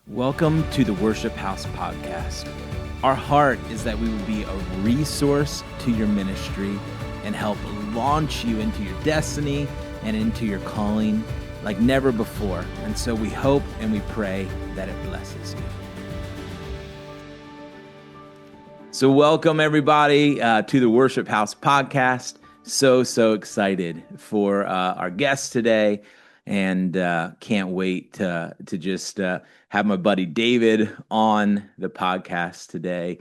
Welcome to the Worship House podcast. Our heart is that we will be a resource to your ministry and help launch you into your destiny and into your calling like never before. And so we hope and we pray that it blesses you. So welcome everybody to the Worship House podcast. So excited for our guest today. And can't wait to just have my buddy David on the podcast today.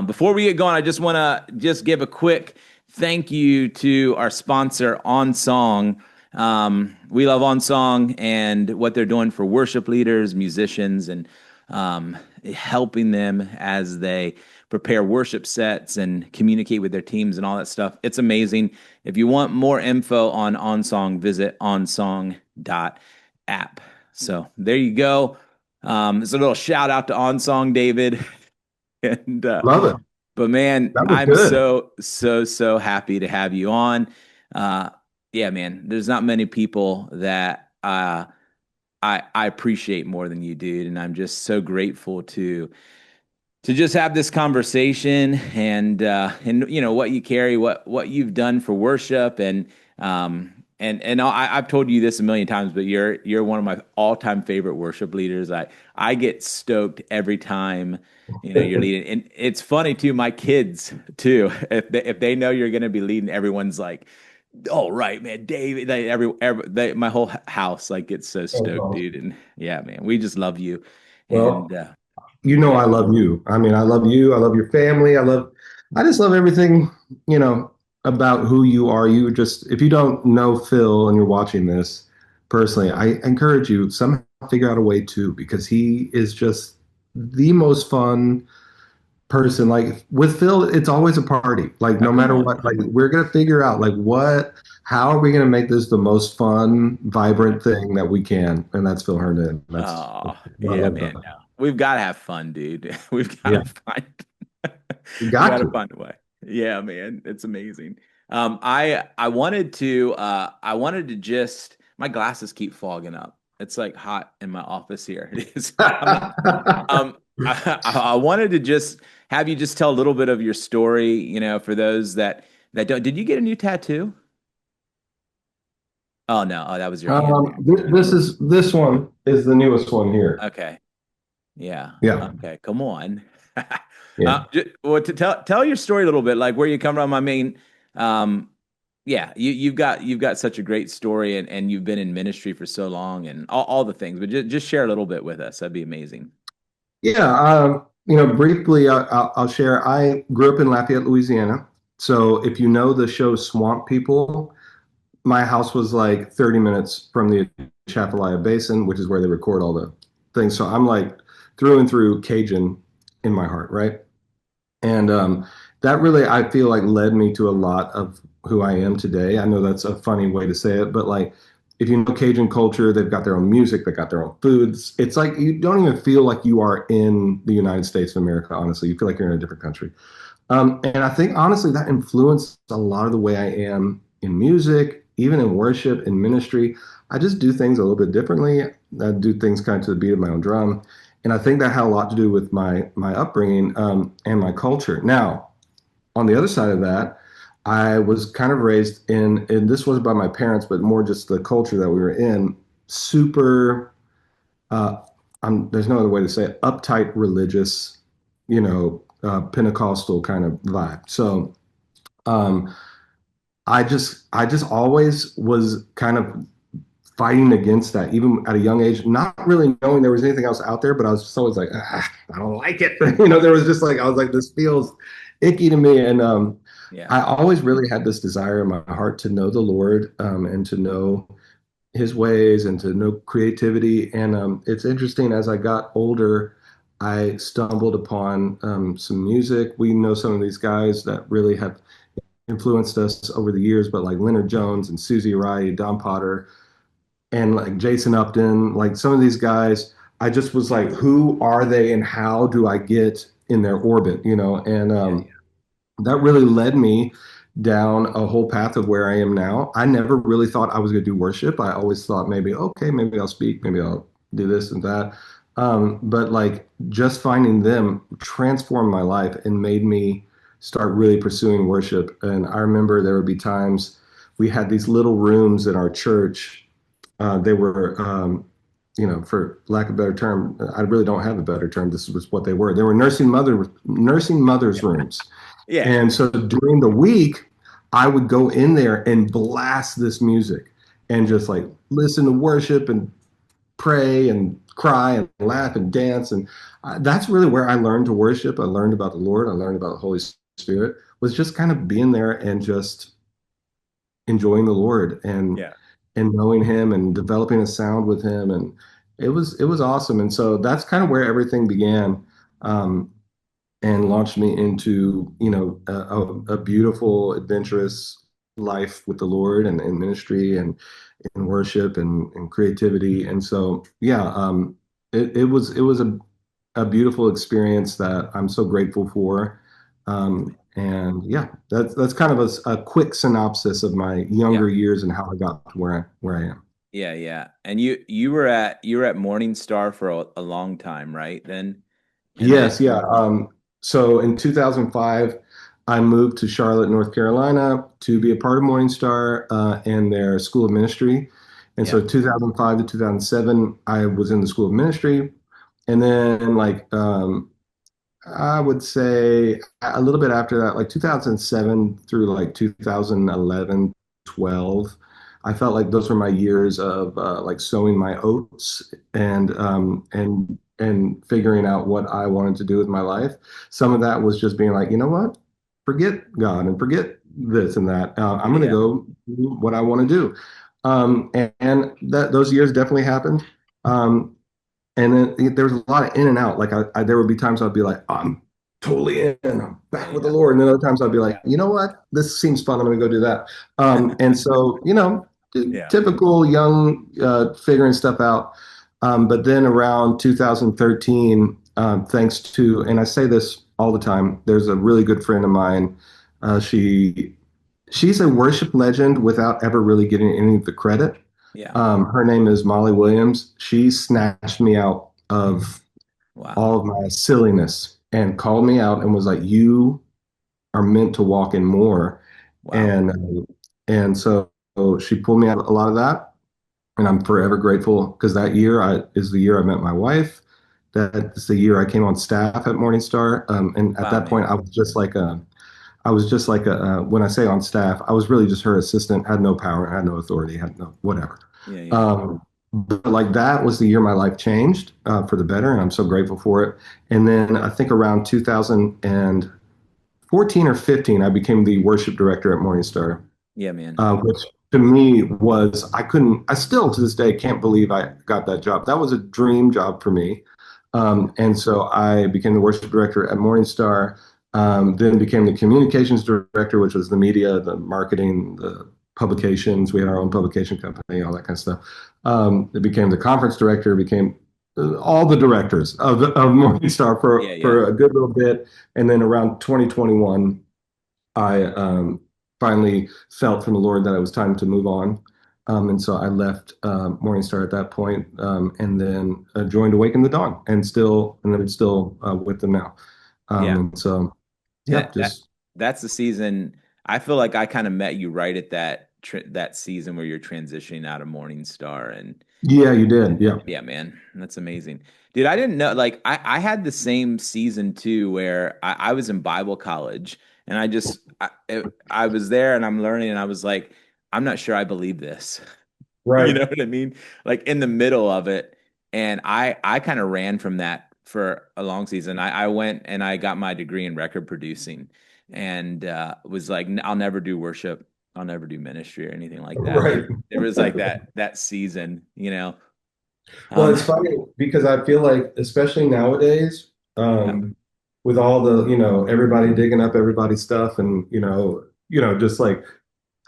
Before we get going, I just want to just give a quick thank you to our sponsor, OnSong. We love OnSong and what they're doing for worship leaders, musicians, and helping them as they prepare worship sets and communicate with their teams and all that stuff. It's amazing. If you want more info on OnSong, visit onsong.app. So there you go. It's a little shout out to OnSong, David. And Love it. but man, That was I'm good. so happy to have you on. Yeah, man, there's not many people that I appreciate more than you, dude, and I'm just so grateful to just have this conversation and you know what you carry, what you've done for worship, and I've told you this a million times, but you're one of my all-time favorite worship leaders. I get stoked every time you're leading, and it's funny too. My kids too, if they know you're going to be leading, everyone's like, "Oh right, man, David." My whole house like gets so stoked, dude, and yeah, man, we just love you, Well, and I love you. I mean, I love you. I love your family. I just love everything, you know, about who you are. You just, if you don't know Phil and you're watching this personally, I encourage you somehow figure out a way to, because he is just the most fun person. Like with Phil, it's always a party. Like oh, no come matter on. what, like we're gonna figure out how are we gonna make this the most fun, vibrant thing that we can? And that's Phil Herndon. That's Oh, I yeah, love man. that. No, we've got to have fun, dude. We've got Yeah, to find, you we got got to to. find a way. Yeah, man, it's amazing. I wanted to just my glasses keep fogging up. It's like hot in my office here. I wanted to just have you just tell a little bit of your story, for those that don't. Did you get a new tattoo? Oh no, oh that was your hand, man. This one is the newest one here. Okay. Yeah. Yeah, Okay. Come on. yeah, Well, to tell your story a little bit, like where you come from. I mean, um, yeah, you've got such a great story, and you've been in ministry for so long, and all the things. But just share a little bit with us. That'd be amazing. yeah. Briefly, I'll share. I grew up in Lafayette, Louisiana. So if you know the show Swamp People, my house was like 30 minutes from the Atchafalaya Basin, which is where they record all the things. So I'm like through and through Cajun in my heart, right? And that really, I feel like, led me to a lot of who I am today. I know that's a funny way to say it, but like, if you know Cajun culture, they've got their own music, they've got their own foods. It's like you don't even feel like you are in the United States of America, honestly. You feel like you're in a different country. And I think, honestly, that influenced a lot of the way I am in music, even in worship, in ministry. I just do things a little bit differently. I do things kind of to the beat of my own drum. And I think that had a lot to do with my upbringing and my culture. Now, on the other side of that, I was kind of raised in, and this wasn't by my parents, but more just the culture that we were in, super, uh, there's no other way to say it, uptight religious, Pentecostal kind of vibe. So um, I just always was kind of fighting against that, even at a young age, not really knowing there was anything else out there, but I was just always like, I don't like it. There was just like, I was like, this feels icky to me. And Yeah. I always really had this desire in my heart to know the Lord and to know his ways and to know creativity. And it's interesting, as I got older, I stumbled upon some music. We know some of these guys that really have influenced us over the years, but like Leonard Jones and Susie Wright, Don Potter, and like Jason Upton, like some of these guys, I just was like, who are they and how do I get in their orbit, And Yeah. that really led me down a whole path of where I am now. I never really thought I was going to do worship. I always thought maybe, okay, maybe I'll speak, maybe I'll do this and that. But like just finding them transformed my life and made me start really pursuing worship. And I remember there would be times we had these little rooms in our church. They were, for lack of a better term, I really don't have a better term. This was what they were. They were nursing mothers rooms. Yeah. And so during the week, I would go in there and blast this music and just like listen to worship and pray and cry and laugh and dance. And that's really where I learned to worship. I learned about the Lord. I learned about the Holy Spirit, was just kind of being there and just enjoying the Lord Yeah. and knowing him and developing a sound with him. And it was awesome. And so that's kind of where everything began. And launched me into, a beautiful, adventurous life with the Lord and ministry and worship and creativity. And so, yeah, it was a beautiful experience that I'm so grateful for. And yeah, that's kind of a quick synopsis of my Yeah. younger years and how I got to where I am. Yeah, yeah. And you were at Morningstar for a long time, right? Then and then Yes, yeah. So in 2005, I moved to Charlotte, North Carolina to be a part of Morningstar and their School of Ministry. And yeah. so 2005 to 2007, I was in the School of Ministry. And then I would say a little bit after that, like 2007 through like 2011, 12, I felt like those were my years of like sowing my oats and figuring out what I wanted to do with my life. Some of that was just being like, you know what? Forget God and forget this and that. I'm going to Yeah. go do what I want to do. And that those years definitely happened. Um, and then there was a lot of in and out. Like there would be times I'd be like, I'm totally in. I'm Yeah, back with the yeah. Lord. And then other times I'd be like, you know what? This seems fun. I'm going to go do that. And so, Yeah. typical young figuring stuff out. But then around 2013, thanks to, and I say this all the time, there's a really good friend of mine. She's a worship legend without ever really getting any of the credit. Yeah. Her name is Molly Williams. She snatched me out of Wow. all of my silliness and called me out and was like, "You are meant to walk in more." Wow. And so she pulled me out of a lot of that, and I'm forever grateful because that year is the year I met my wife. That's the year I came on staff at Morningstar. And at Wow, that point, man. when I say on staff, I was really just her assistant, had no power, had no authority, had no whatever. Yeah, yeah. But like that was the year my life changed for the better, and I'm so grateful for it. And then I think around 2014 or 15, I became the worship director at Morningstar, Yeah, man. which to me was I still to this day can't believe I got that job. That was a dream job for me. And so I became the worship director at Morningstar, then became the communications director, which was the media, the marketing, the publications. We had our own publication company, all that kind of stuff. It became the conference director, became all the directors of Morningstar Yeah, yeah. for a good little bit. And then around 2021, I finally felt from the Lord that it was time to move on. And so I left Morningstar at that point, and then joined Awaken the Dawn, and I'm still with them now. Yeah. And so, yeah, That just that's the season. I feel like I kind of met you right at that season where you're transitioning out of Morningstar and yeah, you did, yeah, yeah, man, that's amazing. Dude, I didn't know like I had the same season too where I was in Bible college and I was there and I'm learning and I was like, I'm not sure I believe this. You right, know what I mean? Like in the middle of it. And I kind of ran from that for a long season. I went and I got my degree in record producing and was like, I'll never do worship. I'll never do ministry or anything like that. right. There was like that season, you know. Well, Um, it's funny because I feel like, especially nowadays, yeah, with all the, everybody digging up everybody's stuff, and just like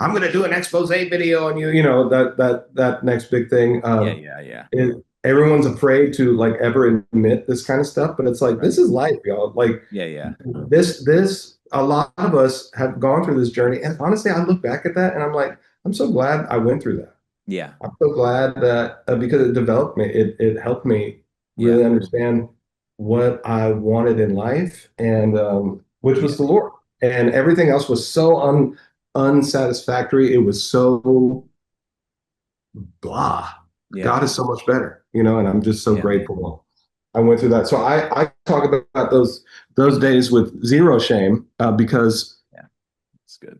I'm going to do an expose video on you, that next big thing. yeah, yeah, yeah. Everyone's afraid to like ever admit this kind of stuff, but it's like Right. this is life, y'all. Like Yeah, yeah, a lot of us have gone through this journey, and honestly, I look back at that and I'm like, I'm so glad I went through that. yeah, I'm so glad that because it developed me, it helped me. Yeah. really understand what I wanted in life, and which Yeah. was the Lord. And everything else was so unsatisfactory. It was so blah. Yeah. God is so much better, you know, and I'm just so Yeah, man. grateful I went through that. So I talk about those days with zero shame because Yeah. It's good.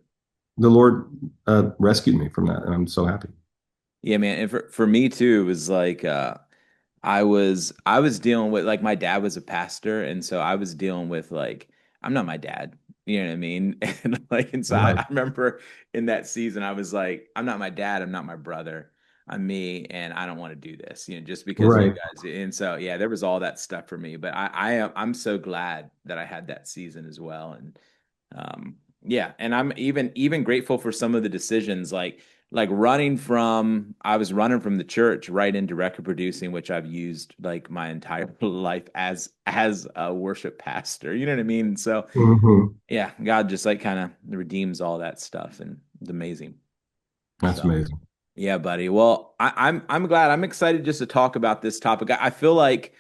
the Lord rescued me from that, and I'm so happy. Yeah, man. And for me too, it was like I was dealing with like my dad was a pastor, and so I was dealing with like I'm not my dad. You know what I mean? And so I Right, remember in that season I was like, I'm not my dad, I'm not my brother. I'm me and I don't want to do this, just because you right. guys. And so yeah, there was all that stuff for me. But I'm so glad that I had that season as well. And yeah, and I'm even grateful for some of the decisions like running from I was running from the church right into record producing, which I've used like my entire life as a worship pastor. You know what I mean? So Hmm. yeah, God just like kind of redeems all that stuff and it's amazing. That's So amazing. yeah, buddy. Well, I'm glad. I'm excited just to talk about this topic. I feel like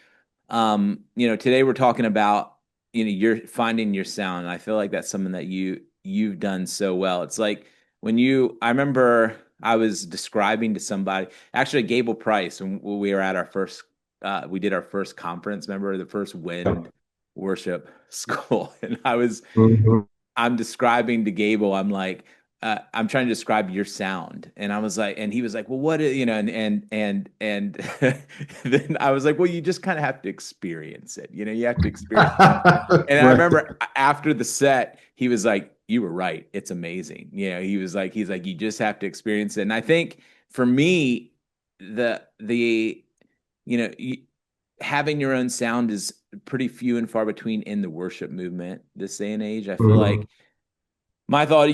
today we're talking about, you're finding your sound. And I feel like that's something that you've done so well. It's like I remember I was describing to somebody, actually Gable Price, when we were at our first we did our first conference, remember the first wind worship school. And Hmm. I'm describing to Gable, I'm like, I'm trying to describe your sound. And I was like, and he was like, well, what is, and then I was like, well, you just kind of have to experience it. You have to experience it. And I Right, remember after the set, he was like, you were right. It's amazing. He's like, you just have to experience it. And I think for me, the, you know, you, having your own sound is pretty few and far between in the worship movement this day and age. I feel hmm, like my thought,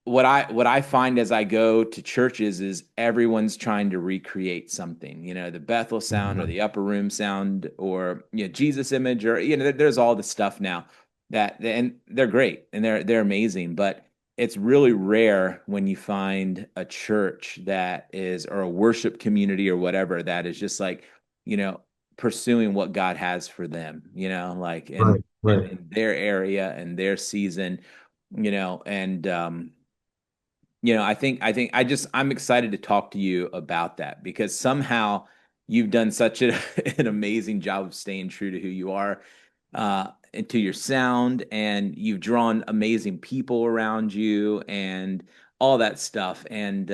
what I find as I go to churches is everyone's trying to recreate something, the Bethel sound or hmm. the upper room sound or Jesus image or there's all the stuff now and they're great and they're amazing, but it's really rare when you find a church that is or a worship community or whatever that is just like, you know, pursuing what God has for them, like Right, right. in their area and their season, and I think I'm excited to talk to you about that because somehow you've done such an amazing job of staying true to who you are, and to your sound, and you've drawn amazing people around you and all that stuff. And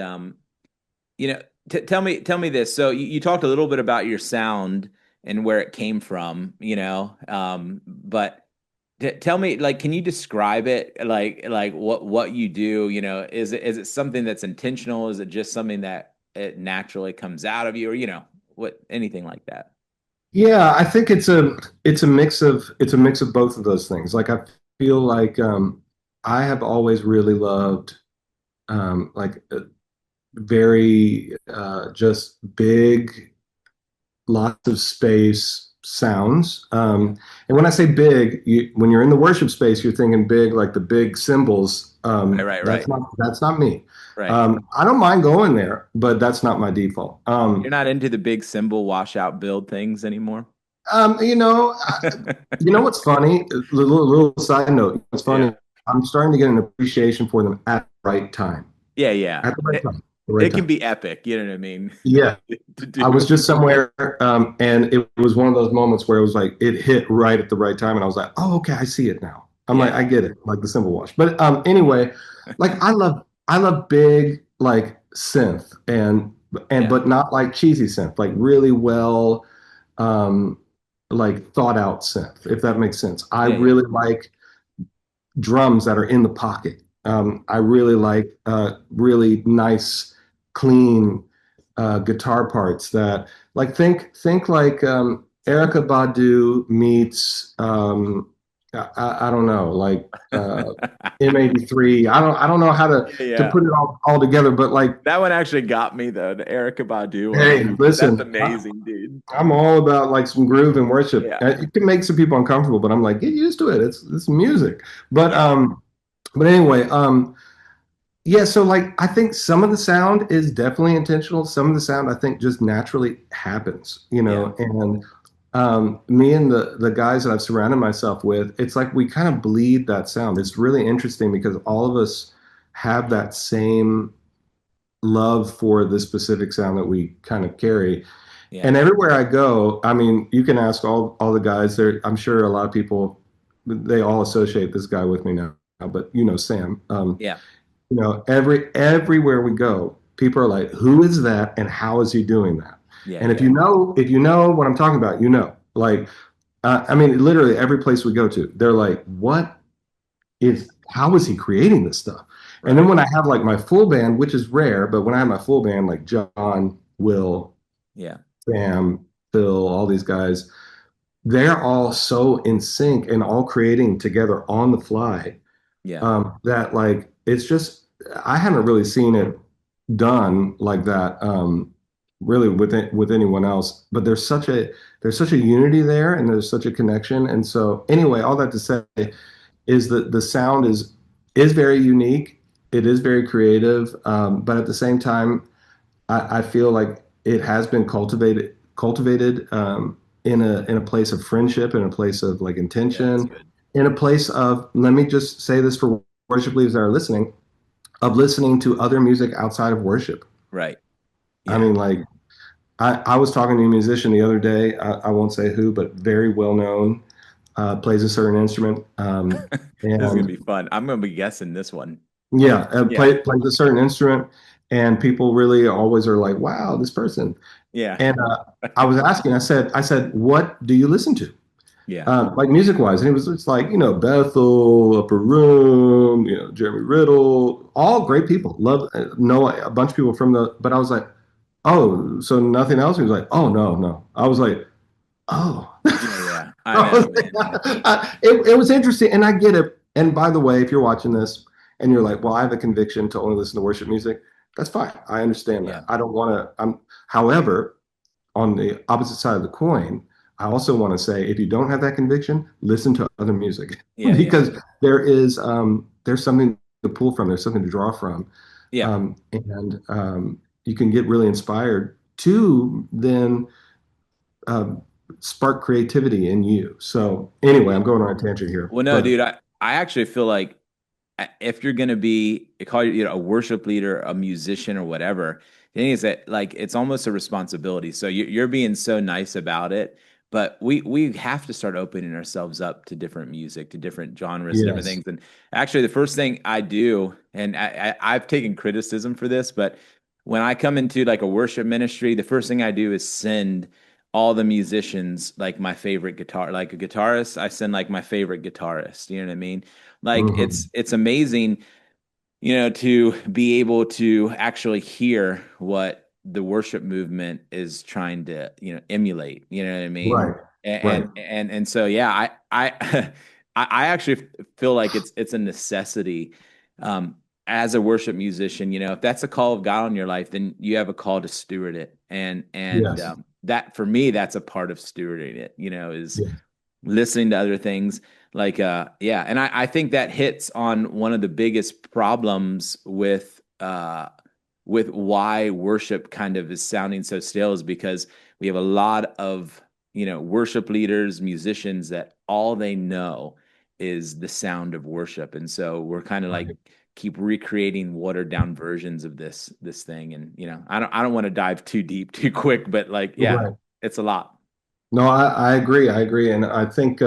you know, tell me this. So you talked a little bit about your sound and where it came from, but tell me, like, can you describe it, like what you do? Is it something that's intentional? Is it just something that it naturally comes out of you, or what anything like that? Yeah, I think it's a mix of both of those things. Like I feel like I have always really loved like very just big, lots of space sounds. Yeah. And when I say big, when you're in the worship space, you're thinking big, like the big cymbals. Right, right, right, That's not me. right. I don't mind going there, but that's not my default. You're not into the big cymbal washout build things anymore. Um, you know, you know what's funny? A little side note. It's Yeah. funny. I'm starting to get an appreciation for them at the right time. Yeah, yeah. At the right It, time. The right it can time. be epic, you know what I mean? Yeah. To I was do. just somewhere, and it was one of those moments where it was like it hit right at the right time, and I was like, "Oh, okay, I see it now." I'm Yeah, like, I yeah. get it, like the symbol wash. But anyway, like I love big like synth and Yeah. but not like cheesy synth, like really well, um, like thought out synth, if that makes sense. I Yeah, yeah. really like drums that are in the pocket. I really like really nice, clean guitar parts that like think like Erica Badu meets I don't know like M83. I don't know how Yeah, to yeah. put it all together, but like That one actually got me though. The Erica Badu one. hey, That's listen, amazing, dude. I'm all about like some groove and worship. Yeah. It can make some people uncomfortable, but I'm like, get used to it. It's music. But Yeah. anyway, yeah, so like I think some of the sound is definitely intentional. Some of the sound I think just naturally happens, Yeah. and Me and the guys that I've surrounded myself with, it's like we kind of bleed that sound. It's really interesting because all of us have that same love for the specific sound that we kind of carry. Yeah. And everywhere I go, I mean, you can ask all the guys there. I'm sure a lot of people they all associate this guy with me now, but you know Sam. Yeah. Everywhere we go, people are like, "Who is that, and how is he doing that?" Yeah. And Yeah. if you know what I'm talking about, you know. Like, I mean, literally every place we go to, they're like, "What is? How is he creating this stuff?" And then Right. when I have like my full band, which is rare, but when I have my full band, like John, Will, Yeah. Sam, Phil, all these guys, they're all so in sync and all creating together on the fly, Yeah. that like it's just I haven't really seen it done like that, really with anyone else. But there's such a unity there, and there's such a connection. And so anyway, all that to say is that the sound is very unique. It is very creative, but at the same time, I feel like it has been cultivated, in a place of friendship, in a place of like Yeah. That's intention, good. in a place of, let me just say this for worship leaders that are listening, of listening to other music outside of worship. Right. I Yeah. mean, like I was talking to a musician the other day. I won't say who, but very well known, plays a certain instrument, This is gonna and be fun. I'm gonna be guessing this one. yeah, Yeah. plays a certain instrument, and people really always are like, "Wow, this person." Yeah. And I was asking, I said, what do you listen to? Yeah. Like music wise. And it was just like, Bethel, Upper Room, Jeremy Riddle, all great people. Love, know a bunch of people from but I was like, oh, so nothing else? He was like, oh, no, no. I was like, oh. Yeah. Yeah. I I know, was man. it was interesting. And I get it. And by the way, if you're watching this and you're like, well, I have a conviction to only listen to worship music, that's fine. I understand Yeah. that. I don't want to, however, on the opposite side of the coin, I also want to say if you don't have that conviction, listen to other music Yeah. Yeah. because there's something to pull from, there's something to draw from, Yeah. and you can get really inspired to then um, spark creativity in you. So anyway, Yeah. I'm going on a tangent here, Well, no, but dude, I actually feel like if you're gonna be call you know a worship leader, a musician, or whatever, the thing is that like it's almost a responsibility. So you're being so nice about it, but we have to start opening ourselves up to different music, to different genres, to different yes, things. And actually, the first thing I do, and I've taken criticism for this, but when I come into like a worship ministry, the first thing I do is send all the musicians like my favorite guitar, like a guitarist, I send like my favorite guitarist. You know what I mean? Like hmm it's amazing, to be able to actually hear what the worship movement is trying to, emulate. You know what I mean? right, right, And so yeah, I I actually feel like it's a necessity. As a worship musician, if that's a call of God on your life, then you have a call to steward it. And yes, that for me, that's a part of stewarding it, is yes, listening to other things like yeah. And I think that hits on one of the biggest problems with why worship kind of is sounding so stale is because we have a lot of worship leaders, musicians that all they know is the sound of worship. And so we're kind of like right, keep recreating watered down versions of this thing. And I don't want to dive too deep too quick, but like yeah, right. it's a lot. No, I agree. I agree. And I think,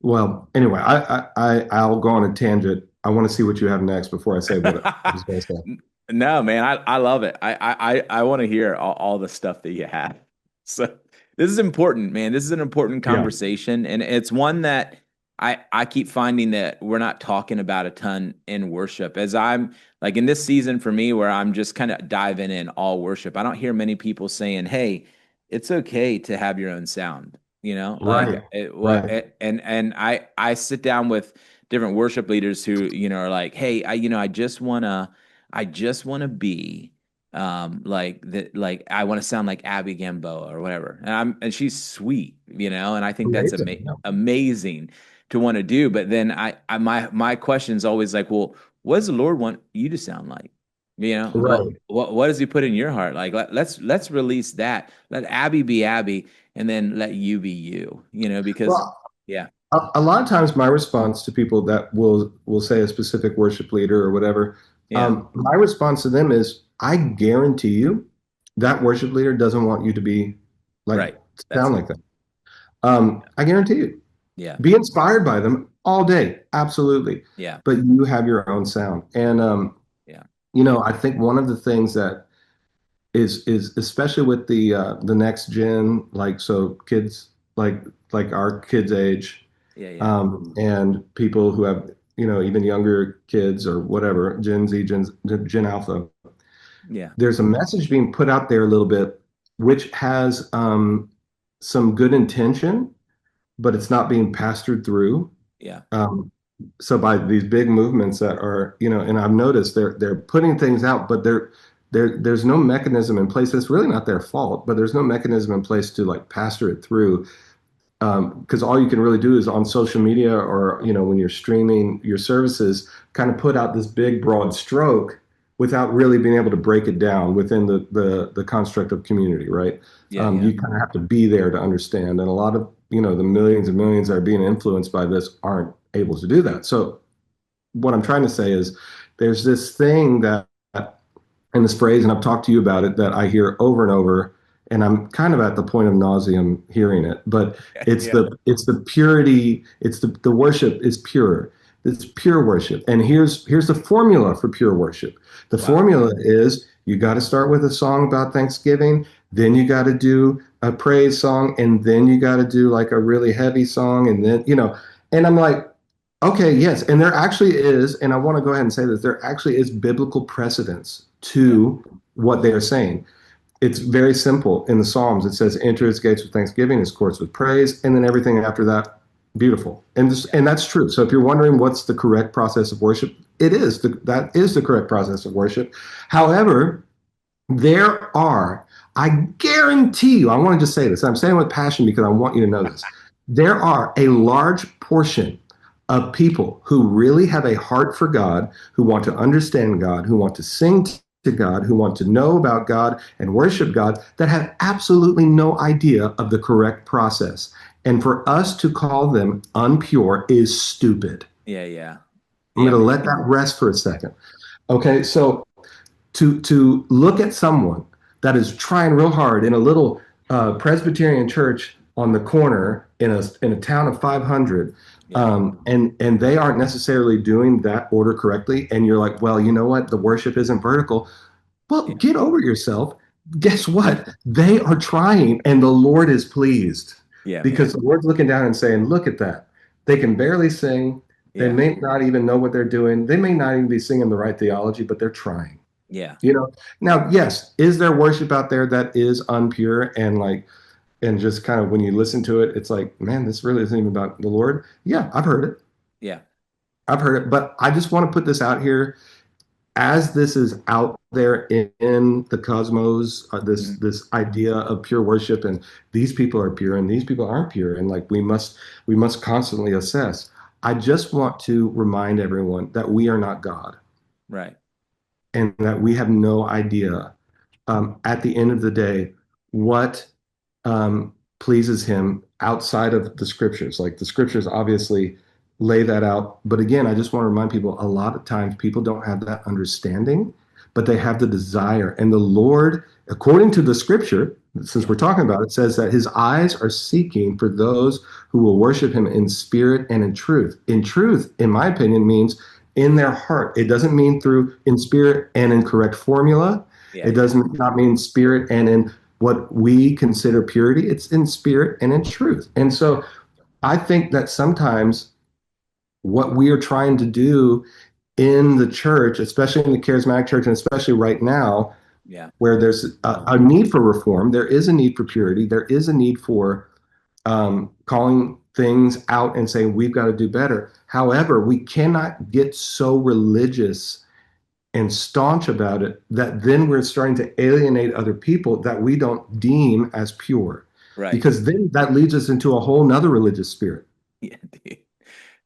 well, anyway, I'll go on a tangent. I want to see what you have next before I say what I was going to say. No, man, I love it. I want to hear all the stuff that you have. So this is important, man. This is an important Yeah, conversation, and it's one that I keep finding that we're not talking about a ton in worship. As I'm like in this season for me, where I'm just kind of diving in all worship. I don't hear many people saying, "Hey, it's okay to have your own sound." Like right, what, right. and I sit down with different worship leaders who are like, "Hey, I just want to be like that, like I want to sound like Abby Gamboa or whatever." And she's sweet, and I think that's Amazing. Yeah. amazing to want to do. But then my question is always like, well, what does the Lord want you to sound like? You know, Right. what does he put in your heart? Like let's release that. Let Abby be Abby, and then let you be you. You know, because Well, yeah, a lot of times my response to people that will say a specific worship leader or whatever, yeah, my response to them is, I guarantee you that worship leader doesn't want you to be like right. That's sound it. like that. I guarantee you. Yeah, Be inspired by them all day, absolutely. yeah, But you have your own sound. And yeah, I think one of the things that is especially with the next gen, like so kids like our kids' age, yeah, yeah, and people who have even younger kids or whatever, Gen Z, Gen Alpha. yeah, There's a message being put out there a little bit, which has some good intention, but it's not being pastored through. yeah, Um, so by these big movements that are, and I've noticed they're putting things out, but there's no mechanism in place. It's really not their fault, but there's no mechanism in place to like pastor it through. Because all you can really do is on social media or when you're streaming your services, kind of put out this big broad stroke without really being able to break it down within the construct of community, right? yeah, yeah, You kind of have to be there to understand, and a lot of the millions and millions that are being influenced by this aren't able to do that. So what I'm trying to say is there's this thing that and this phrase, and I've talked to you about it, that I hear over and over, and I'm kind of at the point of nauseum hearing it. But it's yeah. the purity. It's the worship is pure. It's pure worship. And here's the formula for pure worship. The Wow. formula is you got to start with a song about Thanksgiving, then you got to do a praise song, and then you got to do like a really heavy song, and then and I'm like, okay, yes, and there actually is, and I want to go ahead and say this, there actually is biblical precedence Yeah, to what they are saying. It's very simple. In the Psalms, it says, enter his gates with thanksgiving, his courts with praise, and then everything after that, beautiful. yeah, And that's true. So if you're wondering what's the correct process of worship, that is the correct process of worship. However, there are, I guarantee you, I want to just say this, I'm saying with passion because I want you to know this. There are a large portion of people who really have a heart for God, who want to understand God, who want to sing to God, who want to know about God and worship God, that have absolutely no idea of the correct process. And for us to call them unpure is stupid. yeah, yeah, I'm yeah, going to man. let that rest for a second. Okay, so to look at someone that is trying real hard in a little Presbyterian church on the corner in a town of 500, Yeah, and they aren't necessarily doing that order correctly, and you're like, well, you know what, the worship isn't vertical. Well, yeah, get over yourself. Guess what? They are trying, and the Lord is pleased yeah, man. because the Lord's looking down and saying, look at that. They can barely sing. They Yeah, may not even know what they're doing. They may not even be singing the right theology, but they're trying. yeah, You know, now, yes, is there worship out there that is unpure and like, and just kind of when you listen to it, it's like, man, this really isn't even about the Lord. Yeah, I've heard it. yeah, I've heard it. But I just want to put this out here as this is out there in the cosmos, this mhm, this idea of pure worship, and these people are pure and these people aren't pure, and like we must constantly assess. I just want to remind everyone that we are not God right. and that we have no idea at the end of the day what pleases him outside of the scriptures. Like the scriptures obviously lay that out. But again, I just want to remind people a lot of times people don't have that understanding, but they have the desire. And the Lord, according to the scripture, since Yeah, we're talking about it, says that his eyes are seeking for those who will worship him in spirit and in truth. In truth, in my opinion, means in their heart. It doesn't mean through in spirit and in correct formula. yeah, It yeah, doesn't not mean spirit and in what we consider purity. It's in spirit and in truth. And so I think that sometimes what we are trying to do in the church, especially in the charismatic church, and especially right now, yeah, where there's a need for reform, there is a need for purity, there is a need for calling things out and saying we've got to do better. However, we cannot get so religious and staunch about it that then we're starting to alienate other people that we don't deem as pure. right. Because then that leads us into a whole nother religious spirit. Yeah, dude.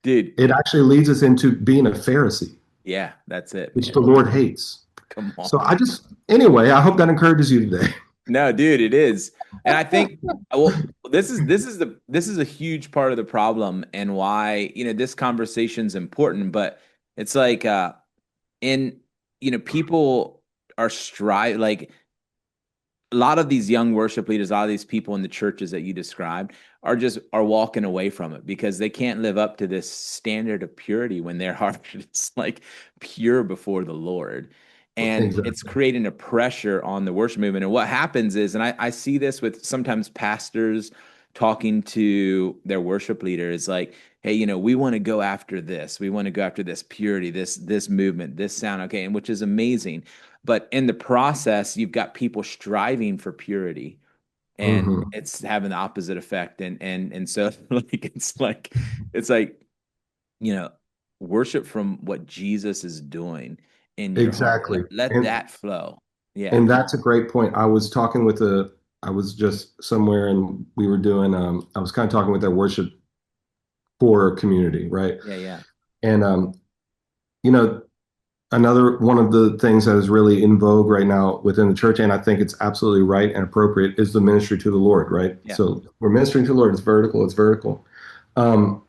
Dude, It actually leads us into being a Pharisee, yeah, that's it, which man. the Lord hates. Come So on. anyway, I hope that encourages you today. No, dude, it is. And I think well, this is a huge part of the problem and why, this conversation's important, but it's like in people are strive like a lot of these young worship leaders, a lot of these people in the churches that you described are walking away from it because they can't live up to this standard of purity when their heart is like pure before the Lord. And it's Exactly. creating a pressure on the worship movement. And what happens is, and I see this with sometimes pastors talking to their worship leaders, like, hey, we want to go after this. We want to go after this purity, this movement, this sound, okay, and which is amazing. But in the process, you've got people striving for purity, and Hmm. it's having the opposite effect. And so like it's like you know worship from what Jesus is doing in your heart. Exactly. Let that flow. Yeah, And that's a great point. I was just somewhere and we were doing, I was kind of talking with their worship core community, right? yeah, yeah, And, you know, another one of the things that is really in vogue right now within the church, and I think it's absolutely right and appropriate, is the ministry to the Lord, right? yeah, So we're ministering to the Lord. It's vertical, it's vertical. Um,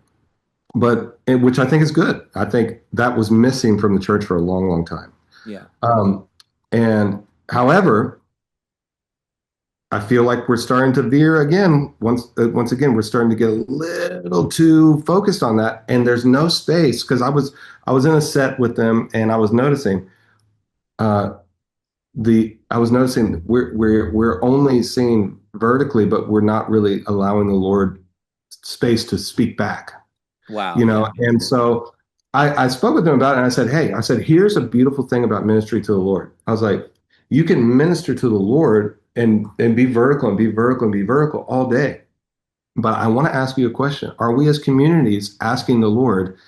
which I think is good. I think that was missing from the church for a long, long time. yeah, Um, and however, I feel like we're starting to veer again. Once again, we're starting to get a little too focused on that, and there's no space because I was in a set with them, and uh, I was noticing we're only seeing vertically, but we're not really allowing the Lord space to speak back. wow, yeah, And so I spoke with them about it and I said, hey, I said, here's a beautiful thing about ministry to the Lord. I was like, you can minister to the Lord and be vertical and be vertical and be vertical all day. But I want to ask you a question. Are we as communities asking the Lord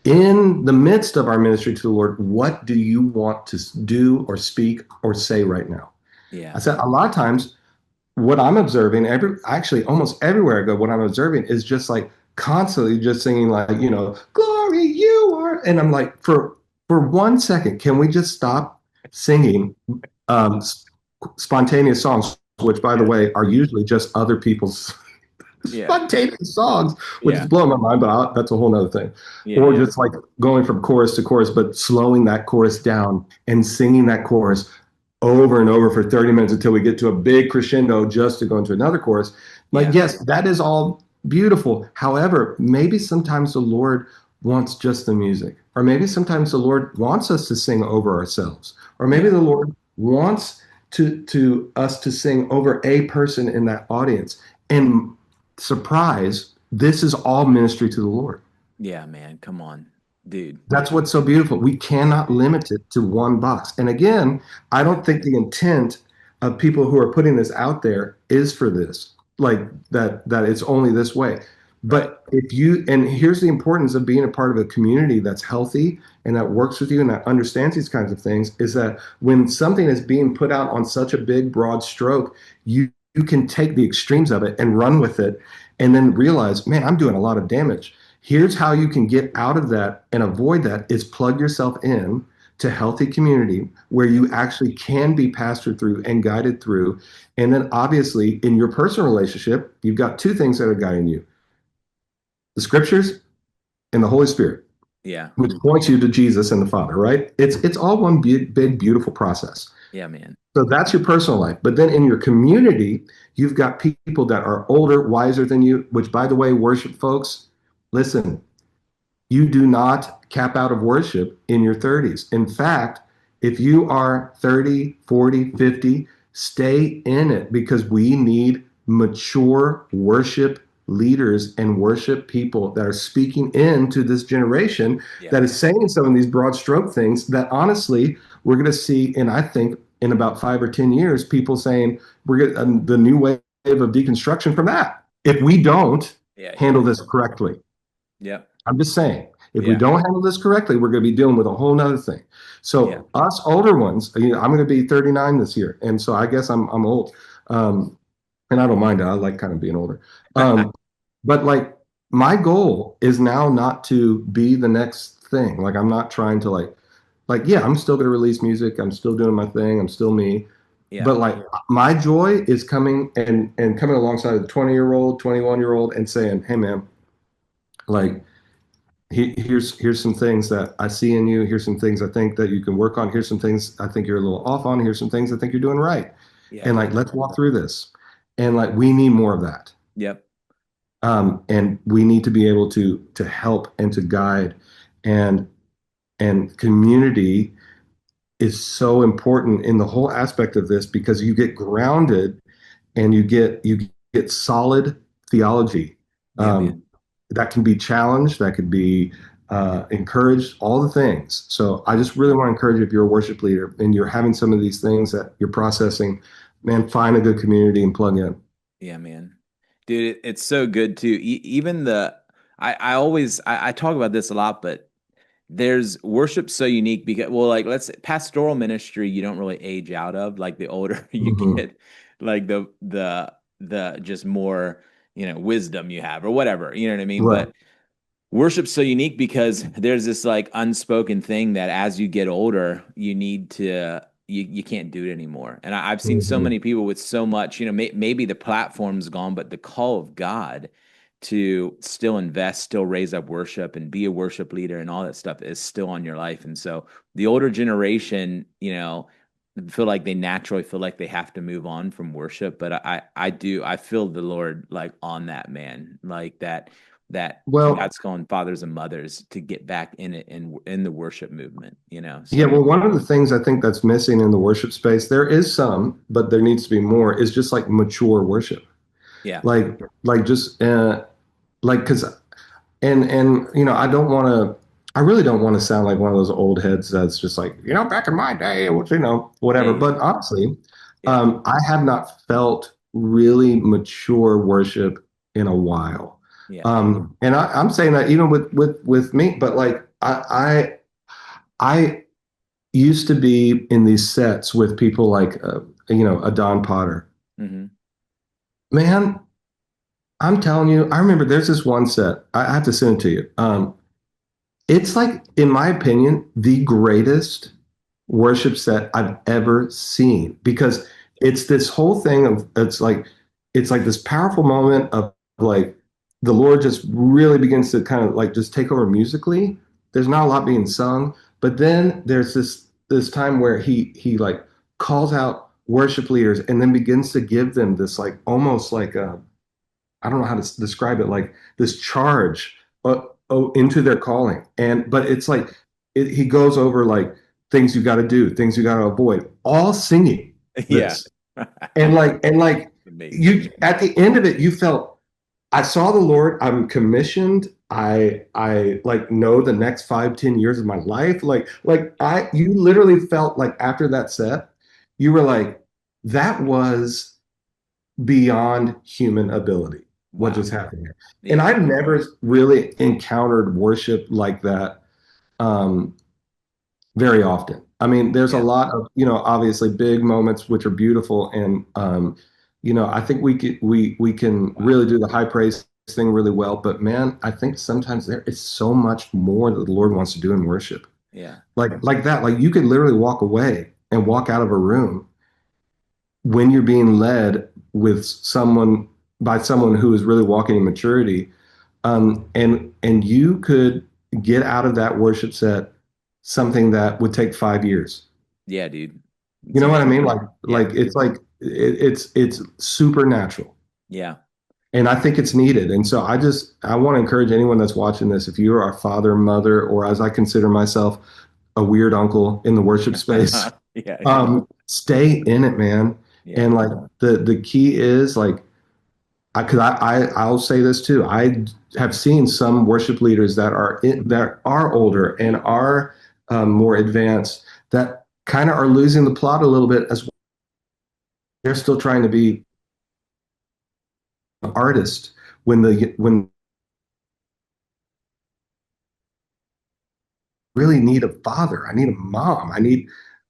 in the midst of our ministry to the Lord, what do you want to do or speak or say right now? I yeah, said, a lot of times what I'm observing, actually almost everywhere I go, what I'm observing is just like constantly just singing like, glory you are. And I'm like, for 1 second, can we just stop singing um, spontaneous songs, which by the yeah, way are usually just other people's yeah, spontaneous songs, which is yeah, blowing my mind, but that's a whole nother thing. yeah, Or yeah, just like going from chorus to chorus, but slowing that chorus down and singing that chorus over and over for 30 minutes until we get to a big crescendo just to go into another chorus. Like, yeah, yes, that is all beautiful. However, maybe sometimes the Lord wants just the music, or maybe sometimes the Lord wants us to sing over ourselves, or maybe yeah, the Lord wants to us to sing over a person in that audience. And surprise, this is all ministry to the Lord. yeah, man. Come on, dude. That's what's so beautiful. We cannot limit it to one box. And again, I Yeah, don't think the intent of people who are putting this out there is for this, like that it's only this way. right. But and here's the importance of being a part of a community that's healthy and that works with you and that understands these kinds of things, is that when something is being put out on such a big, broad stroke, you can take the extremes of it and run with it and then realize, man, I'm doing a lot of damage. Here's how you can get out of that and avoid that is plug yourself in to healthy community where Yeah, you actually can be pastored through and guided through. And then obviously in your personal relationship, you've got two things that are guiding you: the scriptures and the Holy Spirit, yeah, which points you to Jesus and the Father, right? It's all one big, beautiful process. yeah, man. So that's your personal life. But then in your community, you've got people that are older, wiser than you, which by the way, worship folks, listen, you do not cap out of worship in your 30s. In fact, if you are 30, 40, 50, stay in it because we need mature worship leaders and worship people that are speaking into this generation Yeah, that is saying some of these broad stroke things that honestly we're going to see. And I think in about 5 or 10 years, people saying we're going the new wave of deconstruction from that if we don't yeah, yeah, handle this correctly. yeah, I'm just saying, if we yeah, don't handle this correctly, we're going to be dealing with a whole nother thing. yeah. So us older ones, I'm going to be 39 this year, and so I guess I'm old, um, and I don't mind it. I like kind of being older. Um, but like my goal is now not to be the next thing. Like I'm not trying to like. like, yeah, I'm still going to release music. I'm still doing my thing. I'm still me. Yeah. But like my joy is coming and coming alongside the 20-year-old, 21-year-old and saying, hey man, like here's some things that I see in you. Here's some things I think that you can work on. Here's some things I think you're a little off on. Here's some things I think you're doing right. Yeah, And like, dude. let's walk through this. And like, we need more of that. Yep. And we need to be able to help and to guide, and community is so important in the whole aspect of this because you get grounded and you get solid theology Yeah, um, man. that can be challenged, that could be encouraged, all the things. So I Yeah. just really want to encourage you, if you're a worship leader and you're having some of these things that you're processing, man, find a good community and plug in. Yeah, man. Dude, it's so good too. Even I always I talk about this a lot, but there's worship so unique because well, like let's pastoral ministry you don't really age out of. Like the older you Hmm. get, like the just more, wisdom you have or whatever. You know what I mean? Right. But worship's so unique because there's this like unspoken thing that as you get older, you can't do it anymore. And I've seen so Hmm. many people with so much, maybe the platform's gone, but the call of God to still invest, still raise up worship and be a worship leader and all that stuff is still on your life. And so the older generation, feel like they naturally feel like they have to move on from worship, but I feel the Lord like on that, man, like that Well, God's calling fathers and mothers to get back in it in the worship movement, yeah, So well, one of the things I think that's missing in the worship space, there is some, but there needs to be more, is just like mature worship. yeah. Like just like because I don't want to, I really don't want to sound like one of those old heads that's just like, back in my day, it was, Yeah, whatever. yeah. But honestly, Yeah. I have not felt really mature worship in a while. Yeah. And I'm saying that even with me, but like I used to be in these sets with people like a Don Potter. Hmm. Man, I'm telling you, I remember there's this one set. I have to send it to you. It's like, in my opinion, the greatest worship set I've ever seen because it's this whole thing of it's like this powerful moment of like the Lord just really begins to kind of like just take over musically. There's not a lot being sung, but then there's this time where he like calls out worship leaders and then begins to give them this like almost like a, I don't know how to describe it, like this charge into their calling. And but it's like he goes over like things you got to do, things you got to avoid, all singing Yeah. this. And like Amazing. you at the end of it, you felt, I saw the Lord, I'm commissioned. I like know the next 5, 10 years of my life. You literally felt like after that set, you were like, that was beyond human ability, what Wow. just happened here. And Yeah. I've never really encountered worship like that um, very often. I mean, there's a Yeah. lot of, obviously big moments which are beautiful. And, I think we can Wow. really do the high praise thing really well. But man, I think sometimes there is so much more that the Lord wants to do in worship. Yeah. Like that, like you could literally walk away and walk out of a room when you're being led with someone by someone who is really walking in maturity, and you could get out of that worship set something that would take 5 years. Yeah, dude. You It's know what I mean? incredible. Like Yeah. it's like it's supernatural, Yeah. and I think it's needed. And so I want to encourage anyone that's watching this, if you are a father, mother, or as I consider myself, a weird uncle in the worship space, Yeah, dude. stay in it, man. Yeah. And like the key is like, I'll say this too. I have seen some worship leaders that are older and are more advanced that kind of are losing the plot a little bit as well. They're still trying to be an artist when I really need a father. I need a mom. I need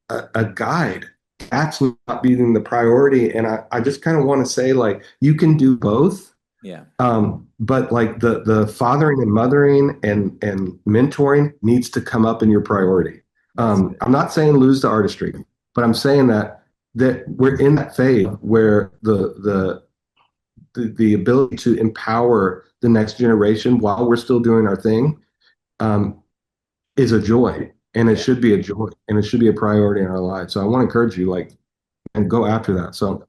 a guide. That's not being the priority. And I just kind of want to say, like, you can do both. Yeah. But like the fathering and mothering and mentoring needs to come up in your priority. That's good. I'm not saying lose the artistry, but I'm saying that we're in that phase where the ability to empower the next generation while we're still doing our thing um, is a joy, and it Yeah. should be a joy, and it should be a priority in our lives. So I want to encourage you, like, and go after that. So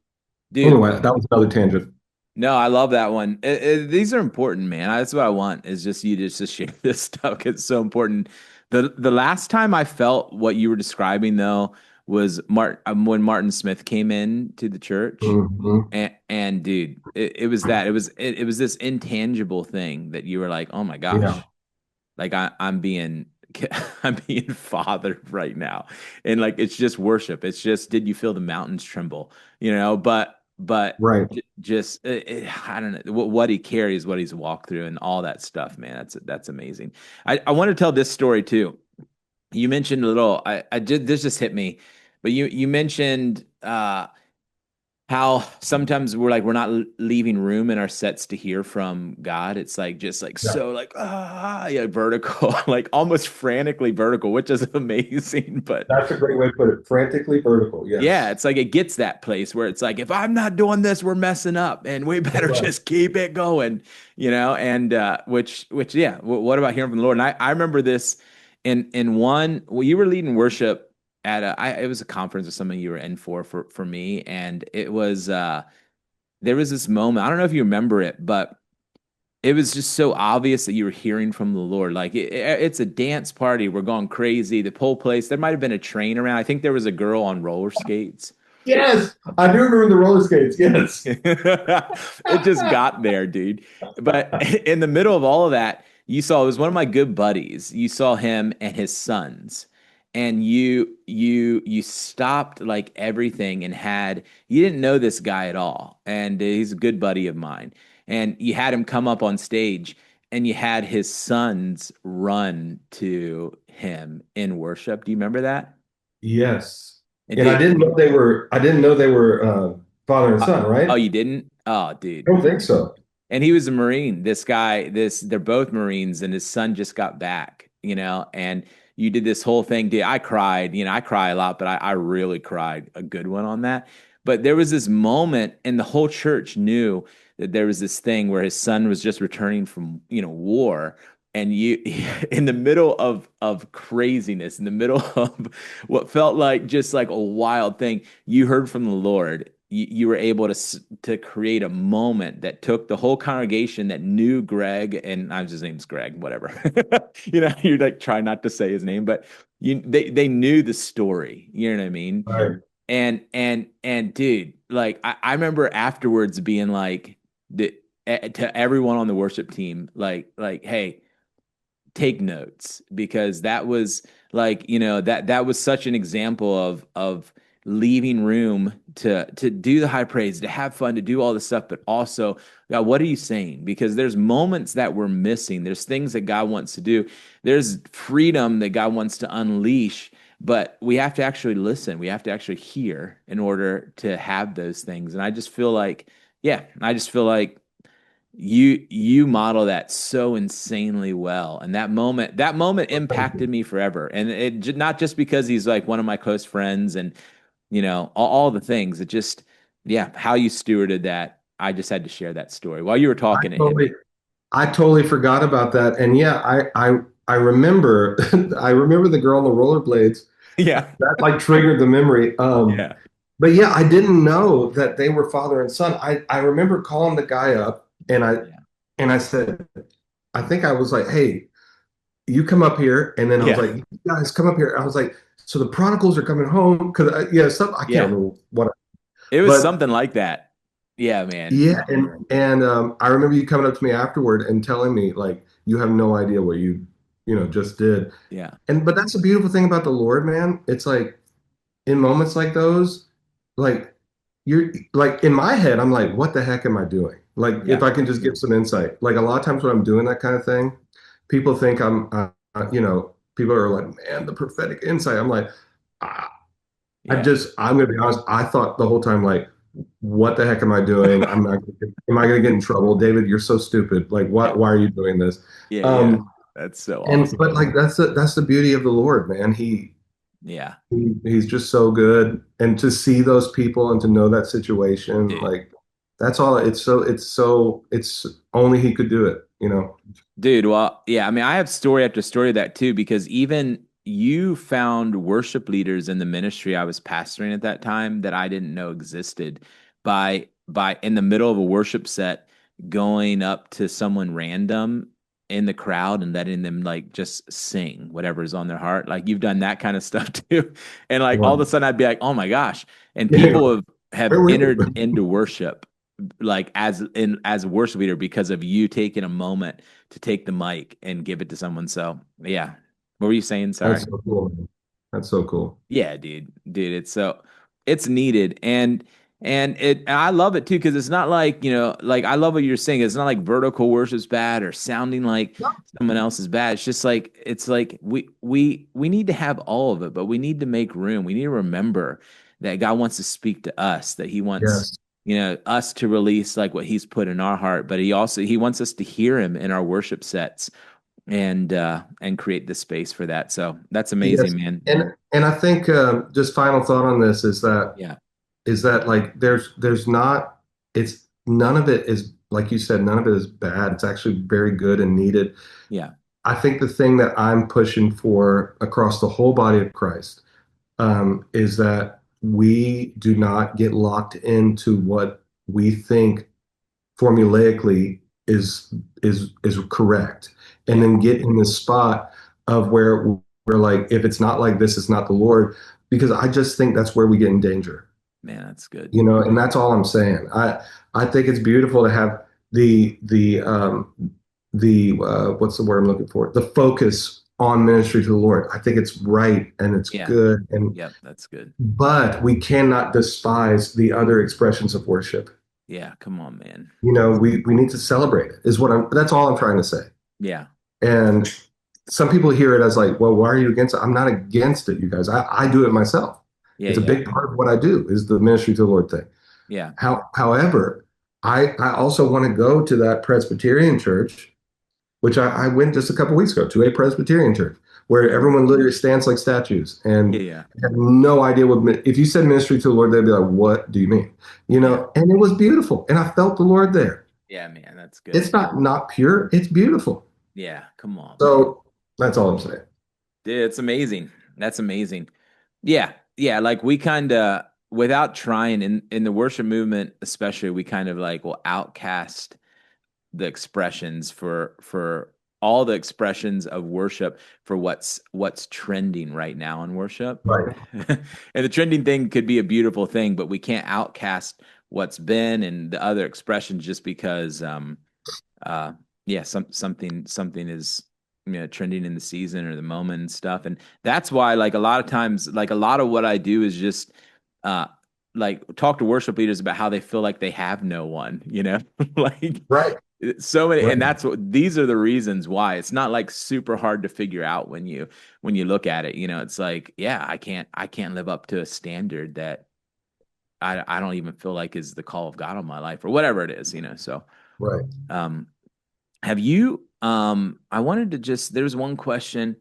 Dude, anyway, that was another tangent. no, I love that one. These are important, man. That's what I want is just you just to share this stuff 'cause it's so important. The last time I felt what you were describing though was when Martin Smith came in to the church. Mhm. And dude, it was that. It was this intangible thing that you were like, "Oh my Yeah, gosh." Like I'm being I'm being fathered right now. And like it's just worship. It's just did you feel the mountains tremble? But right. just I don't know what he carries, what he's walked through, and all that stuff, man. That's amazing. I want to tell this story too. You mentioned a little. I did this just hit me, but you mentioned how sometimes we're not leaving room in our sets to hear from God. It's like just like Yeah, so like yeah, vertical, like almost frantically vertical, which is amazing. But that's a great way to put it. Frantically vertical. yeah, Yes. it's like it gets that place where it's like if I'm not doing this, we're messing up, and we That's better right. just keep it going, And which yeah, what about hearing from the Lord? And I remember this in one. Well, you were leading worship at it was a conference or something you were in for me, and it was there was this moment. I don't know if you remember it, but it was just so obvious that you were hearing from the Lord. Like it's a dance party. We're going crazy. The whole place. There might have been a train around. I think there was a girl on roller skates. Yes, I do remember the roller skates. Yes. It just got there, dude. But in the middle of all of that, you saw it was one of my good buddies. You saw him and his sons. And you stopped like everything and had you didn't know this guy at all. And he's a good buddy of mine. And you had him come up on stage and you had his sons run to him in worship. Do you remember that? Yes. And And I dude, didn't know they were. I didn't know they were father and uh, son. oh, Right? you didn't? Oh, I dude. don't think so. And he was a Marine. This guy, they're both Marines, and his son just got back, and you did this whole thing. Dude, I cried. I cry a lot, but I really cried a good one on that. But there was this moment, and the whole church knew that there was this thing where his son was just returning from, war. And you, in the middle of craziness, in the middle of what felt like just like a wild thing, you heard from the Lord. You were able to create a moment that took the whole congregation that knew Greg, and his name's Greg, whatever. You're like trying not to say his name, but they knew the story. You know what I mean? Right. And dude, like I remember afterwards being like to everyone on the worship team, like hey, take notes because that was like that was such an example of leaving room to do the high praise, to have fun, to do all this stuff, but also God, what are you saying? Because there's moments that we're missing, there's things that God wants to do, there's freedom that God wants to unleash, but we have to actually listen, we have to actually hear in order to have those things. And I just feel like you model that so insanely well, and that moment impacted me forever. And not just because he's like one of my close friends, and all the things. It just yeah, how you stewarded that. I just had to share that story while you were I talking. It hit totally, me. I totally forgot about that. And yeah, I remember, I remember the girl on the rollerblades. Yeah, That like triggered the memory. yeah, But yeah, I didn't know that they were father and son. I remember calling the guy up, yeah, and I said, I think I was like, hey, you come up here, and then I was yeah, like, you guys come up here. I was like, so the prodigals are coming home because yeah, some I can't yeah. remember what, It was but something like that. Yeah, man. yeah, and I remember you coming up to me afterward and telling me like you have no idea what you just did. Yeah, And but that's the beautiful thing about the Lord, man. It's like in moments like those, like you're like in my head, I'm like, what the heck am I doing? Like if yeah, I can just get some insight. Like a lot of times when I'm doing that kind of thing, people think people are like, man, the prophetic insight. I'm like, ah, yeah, I'm gonna be honest. I thought the whole time, like, what the heck am I doing? Am I gonna get in trouble? David, you're so stupid. Like, yeah, why are you doing this? yeah, yeah. Um, That's so and awesome. but like that's the beauty of the Lord, man. Yeah, He's just so good. And to see those people and to know that situation, dude. like that's all it's only he could do it. Dude, well, yeah, I mean, I have story after story of that too, because even you found worship leaders in the ministry I was pastoring at that time that I didn't know existed by in the middle of a worship set going up to someone random in the crowd and letting them like just sing whatever's on their heart. Like you've done that kind of stuff too. And like all of a Wow. sudden I'd be like, "Oh my gosh." And Yeah. people have Where were entered you? into worship like as a worship leader because of you taking a moment to take the mic and give it to someone. So yeah. What were you saying? That's Sorry. so cool, man. That's so cool. Yeah, dude, it's so it's needed and I love it too because it's not like like I love what you're saying. It's not like vertical worship's bad or sounding like someone else is bad. It's like we need to have all of it, but we need to make room. We need to remember that God wants to speak to us, that He wants Yes. us to release like what He's put in our heart, but He wants us to hear Him in our worship sets and create the space for that. So that's Yes. amazing, man. And I think just final thought on this Yeah. is that like there's not it's none of it is like you said, none of it is bad. It's actually very good and needed. Yeah. I think the thing that I'm pushing for across the whole body of Christ is that we do not get locked into what we think formulaically is correct, and Yeah. then get in this spot of where we're like, if it's not like this, it's not the Lord, because I just think that's where we get in danger. Man, that's good. And that's all I'm saying. I think it's beautiful to have the what's the word I'm looking for? The focus on ministry to the Lord. I think it's right and it's Yeah. good, and Yep. That's good. but we cannot despise the other expressions of worship. Yeah. Come on, man. We need to celebrate it. That's all I'm trying to say. Yeah. And some people hear it as like, well, why are you against it? I'm not against it, you guys. I do it myself. Yeah. It's a Yeah. big part of what I do is the ministry to the Lord thing. Yeah. However, I also want to go to that Presbyterian church, which I went just a couple weeks ago to a Presbyterian church where Mhm. everyone literally stands like statues Yeah. and Yeah. have no idea if you said ministry to the Lord, they'd be like, what do you mean? Yeah. And it was beautiful. And I felt the Lord there. Yeah, man. That's good. It's not pure, it's beautiful. Yeah. Come on, man. So that's all I'm saying. Dude, it's amazing. That's amazing. Yeah. Yeah. Like we kind of, without trying in the worship movement, especially, we kind of like will outcast the expressions for all the expressions of worship for what's trending right now in worship. Right. And the trending thing could be a beautiful thing, but we can't outcast what's been and the other expressions just because uh yeah, something is trending in the season or the moment and stuff. And that's why like a lot of times like a lot of what I do is just uh like talk to worship leaders about how they feel like they have no one, like Right. so many, and Right. that's what these are the reasons why it's not like super hard to figure out when you look at it. It's like, yeah, I can't live up to a standard that I don't even feel like is the call of God on my life or whatever it is. So Right. um have you I wanted to just there was one question.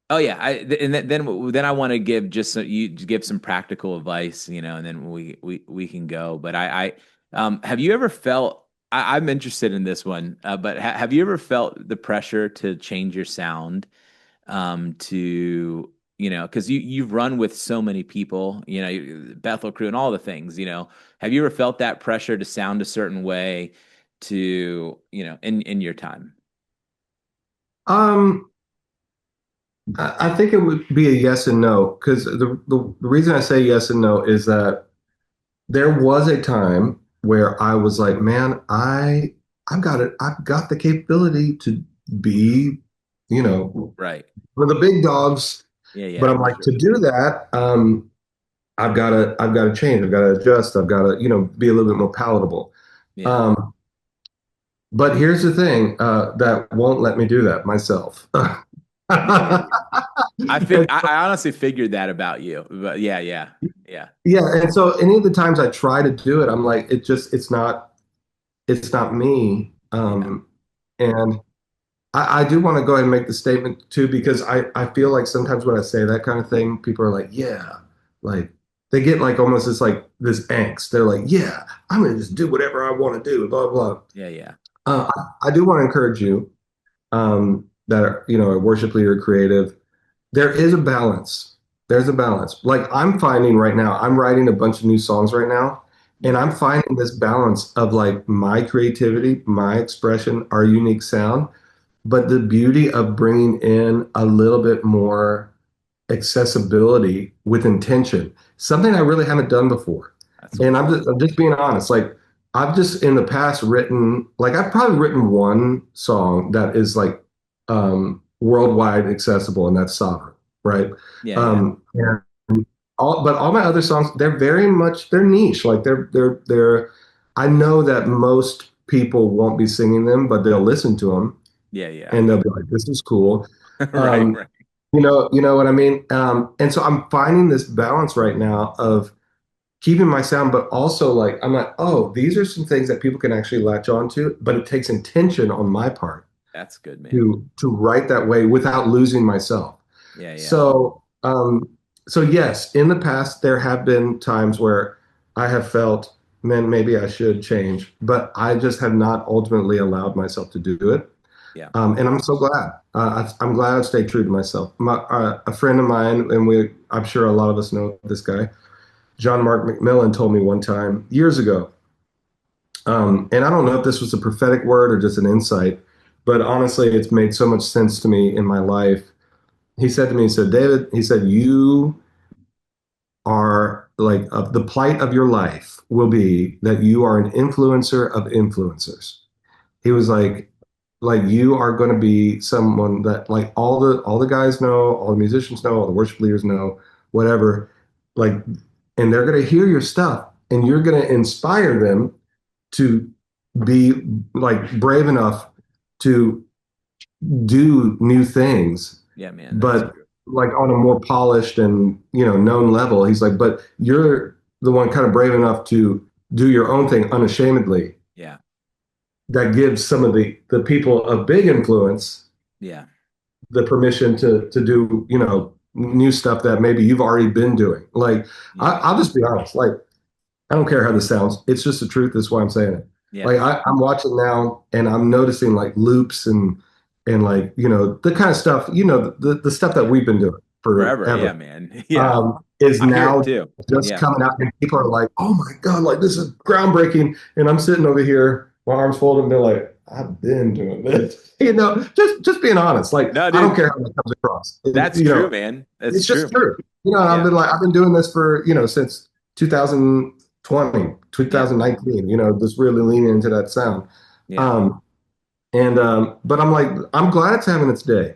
Oh yeah, then I want to give just so you to give some practical advice, and then we can go. But have you ever felt I'm interested in this one, but have you ever felt the pressure to change your sound to because you've run with so many people, Bethel crew and all the things, have you ever felt that pressure to sound a certain way to in your time? Um, I think it would be a yes and no because the reason I say yes and no is that there was a time where I was like, man, I've got it. I've got the capability to be, you know, Right. one of the big dogs. Yeah, But yeah, I'm for like, to sure. do that, I've got to change. I've got to adjust. I've got to, be a little bit more palatable. Yeah. Um, but here's the thing, that won't let me do that myself. Yeah. And I honestly figured that about you, but yeah, yeah, yeah, yeah, and so any of the times I try to do it, I'm like, it's not me. yeah, And I do want to go ahead and make the statement too, because I feel like sometimes when I say that kind of thing, people are like, yeah, like they get like almost this angst. They're like, yeah, I'm gonna just do whatever I want to do, blah, blah. Yeah, yeah. I do want to encourage you that are, a worship leader, creative. There is a balance. There's a balance. Like I'm finding right now, I'm writing a bunch of new songs right now, and Yeah. I'm finding this balance of like my creativity, my expression, our unique sound, but the beauty of bringing in a little bit more accessibility with intention, something I really haven't done before. That's And cool. I'm just being honest. Like I've just in the past written, like I've probably written one song that is like worldwide accessible, and that's Sovereign, right? Yeah, yeah. And but all my other songs, they're very much they're niche. Like they're. I know that most people won't be singing them, but they'll listen to them Yeah, yeah. and they'll be like, "This is cool." Right, Um, right. you know what I mean? And so I'm finding this balance right now of keeping my sound, but also like I'm like, oh, these are some things that people can actually latch on to, but it takes intention on my part That's good, man. to write that way without losing myself. Yeah, yeah. So so yes, in the past there have been times where I have felt, man, maybe I should change, but I just have not ultimately allowed myself to do it. Yeah. And I'm so glad. I'm glad I stayed true to myself. A friend of mine, and I'm sure a lot of us know this guy, John Mark McMillan, told me one time years ago, and I don't know if this was a prophetic word or just an insight, but honestly, it's made so much sense to me in my life. He said to me, he said, David, he said, you are like the plight of your life will be that you are an influencer of influencers. He was like you are going to be someone that like all the guys know, all the musicians know, all the worship leaders know, whatever, like, and they're going to hear your stuff and you're going to inspire them to be like brave enough to do new things, Yeah, man. That's but true. like on a more polished and known level. He's like, but you're the one kind of brave enough to do your own thing unashamedly. Yeah. That gives some of the people of big influence Yeah. the permission to do new stuff that maybe you've already been doing. Like Yeah, I'll yeah. just be honest, like I don't care how this sounds. It's just the truth. That's why I'm saying it. Yeah. Like I'm watching now and I'm noticing like loops and like the kind of stuff the stuff that we've been doing Forever. forever Yeah, man. Yeah. is I hear it now too. just Yeah. coming out, and people are like, "Oh my God, like this is groundbreaking!" And I'm sitting over here, my arms folded, and they're like, "I've been doing this," just being honest. Like No, I don't dude. care how that comes across. That's true, man. That's It's just true. true. Yeah. I've been doing this for since 2020, Yeah. 2019. Just really leaning into that sound. Yeah. Um, and but I'm like, I'm glad it's having its day.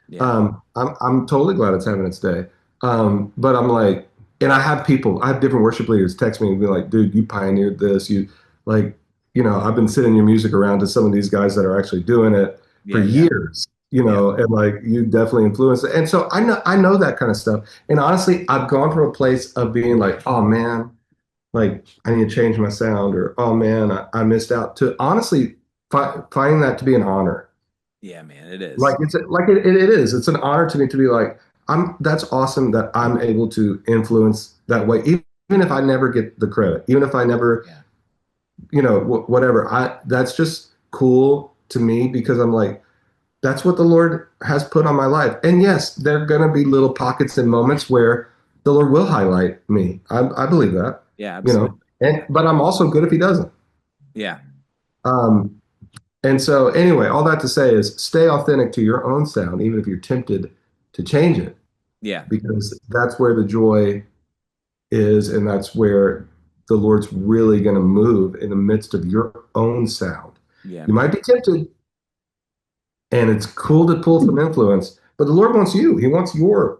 Yeah. I'm totally glad it's having its day. But I'm like, and I have different worship leaders text me and be like, dude, you pioneered this. You like, I've been sending your music around to some of these guys that are actually doing it for Yeah. Yeah. years, Yeah. and like you definitely influenced it. And so I know that kind of stuff. And honestly, I've gone from a place of being like, oh man, like I need to change my sound, or oh man, I missed out, to honestly finding that to be an honor. Yeah, man. It is. Like it is. It's an honor to me to be like, that's awesome that I'm able to influence that way, even if I never get the credit, even if I never, Yeah. whatever. That's just cool to me because I'm like, that's what the Lord has put on my life. And yes, there are going to be little pockets and moments where the Lord will highlight me. I believe that, Yeah, absolutely. but I'm also good if he doesn't. Yeah. Um, And so, anyway, all that to say is stay authentic to your own sound, even if you're tempted to change it, Yeah. because that's where the joy is, and that's where the Lord's really going to move in the midst of your own sound. Yeah, You might man. be tempted, and it's cool to pull from influence, but the Lord wants you. He wants your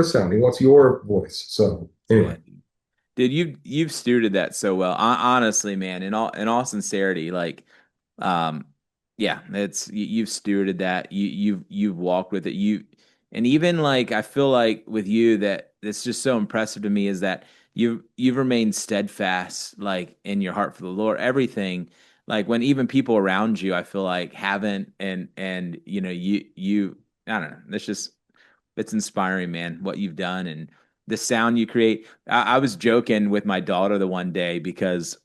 sound. He wants your voice. So, anyway, Yeah. Dude, you've stewarded that so well. Honestly, man, in all sincerity, like, um, yeah, you've stewarded that. You've walked with it. And even like I feel like with you that it's just so impressive to me is that you've remained steadfast, like in your heart for the Lord. Everything. like when even people around you, I feel like haven't, and you I don't know. It's just it's inspiring, man, what you've done and the sound you create. I was joking with my daughter the one day because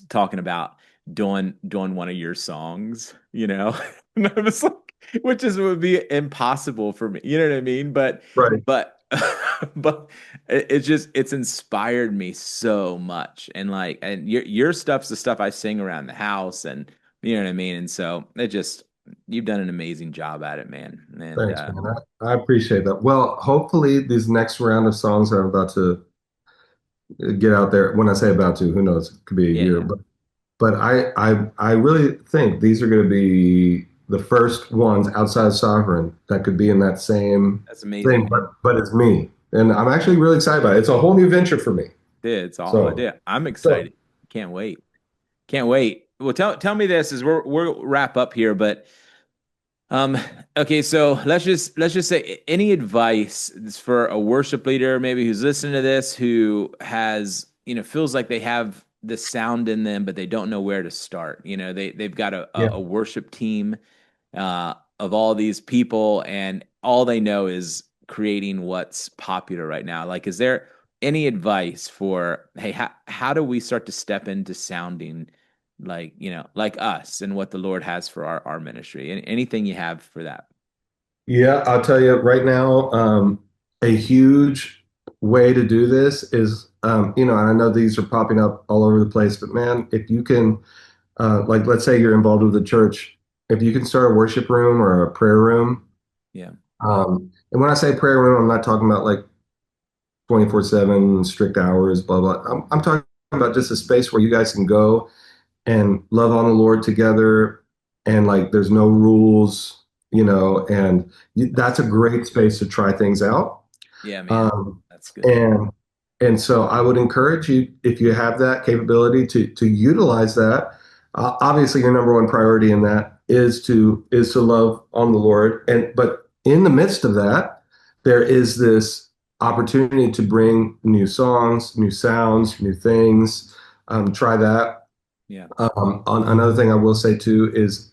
talking about doing one of your songs, and I was like, which is would be impossible for me, you know what I mean? Right. But, but it's just it's inspired me so much, and like, and your stuff's the stuff I sing around the house, and you know what I mean. And so it just you've done an amazing job at it, man. And Thanks, man. I appreciate that. Well, hopefully these next round of songs that I'm about to get out there. When I say about to, who knows? It could be a yeah, year, yeah, but I really think these are going to be the first ones outside of Sovereign that could be in that same that's amazing, thing, man. but it's me, and I'm actually really excited about it. It's a whole new venture for me. Dude, it's all So, dude, I'm so excited. Can't wait. Can't wait. Well, tell me this as we'll wrap up here, but um, okay, so let's just say any advice for a worship leader, maybe who's listening to this, who has feels like they have the sound in them, but they don't know where to start. They've got a yeah. worship team of all these people, and all they know is creating what's popular right now. Like, is there any advice for, hey, how do we start to step into sounding like, like us and what the Lord has for our ministry? Anything you have for that? Yeah, I'll tell you right now, a huge way to do this is, and I know these are popping up all over the place, but man, if you can, like, let's say you're involved with a church, if you can start a worship room or a prayer room, Yeah, and when I say prayer room, I'm not talking about like 24/7 strict hours, blah, blah. I'm talking about just a space where you guys can go and love on the Lord together, and like there's no rules, and that's that's a great space to try things out. yeah, man. Um, That's good. and and so I would encourage you, if you have that capability, to utilize that. Obviously, your number one priority in that is to love on the Lord, and but in the midst of that, there is this opportunity to bring new songs, new sounds, new things. Try that. Yeah, On another thing I will say too is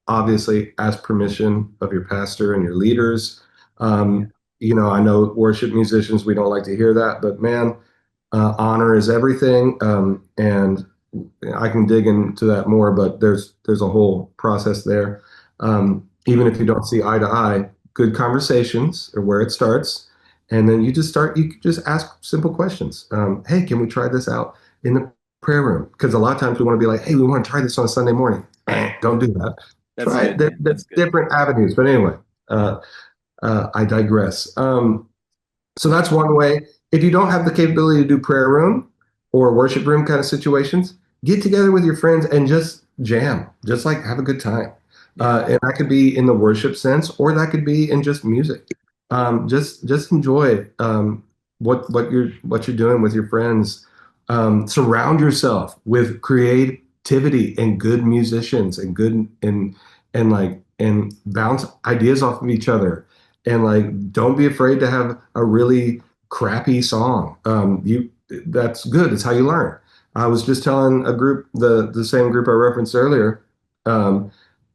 obviously ask permission of your pastor and your leaders. yeah, Um, I know worship musicians, we don't like to hear that, but man, honor is everything. And I can dig into that more, but there's a whole process there. Even yeah, if you don't see eye to eye, good conversations are where it starts. And then you can just ask simple questions. Hey, can we try this out in the prayer room? Because a lot of times we want to be like, hey, we want to try this on a Sunday morning. Don't do that. that's Try it. good, man. There's That's good. different avenues. But anyway, Yeah, uh, I digress. So yeah, that's one way. If you don't have the capability to do prayer room or worship room kind of situations, get together with your friends and just jam, just like have a good time. yeah, And that could be in the worship sense, or that could be in just music. Just enjoy what you're doing with your friends. Surround yourself with creativity and good musicians and good and bounce ideas off of each other, and like don't be afraid to have a really crappy song. You That's good. It's how you learn. I was just telling a group, the same group I referenced earlier. um,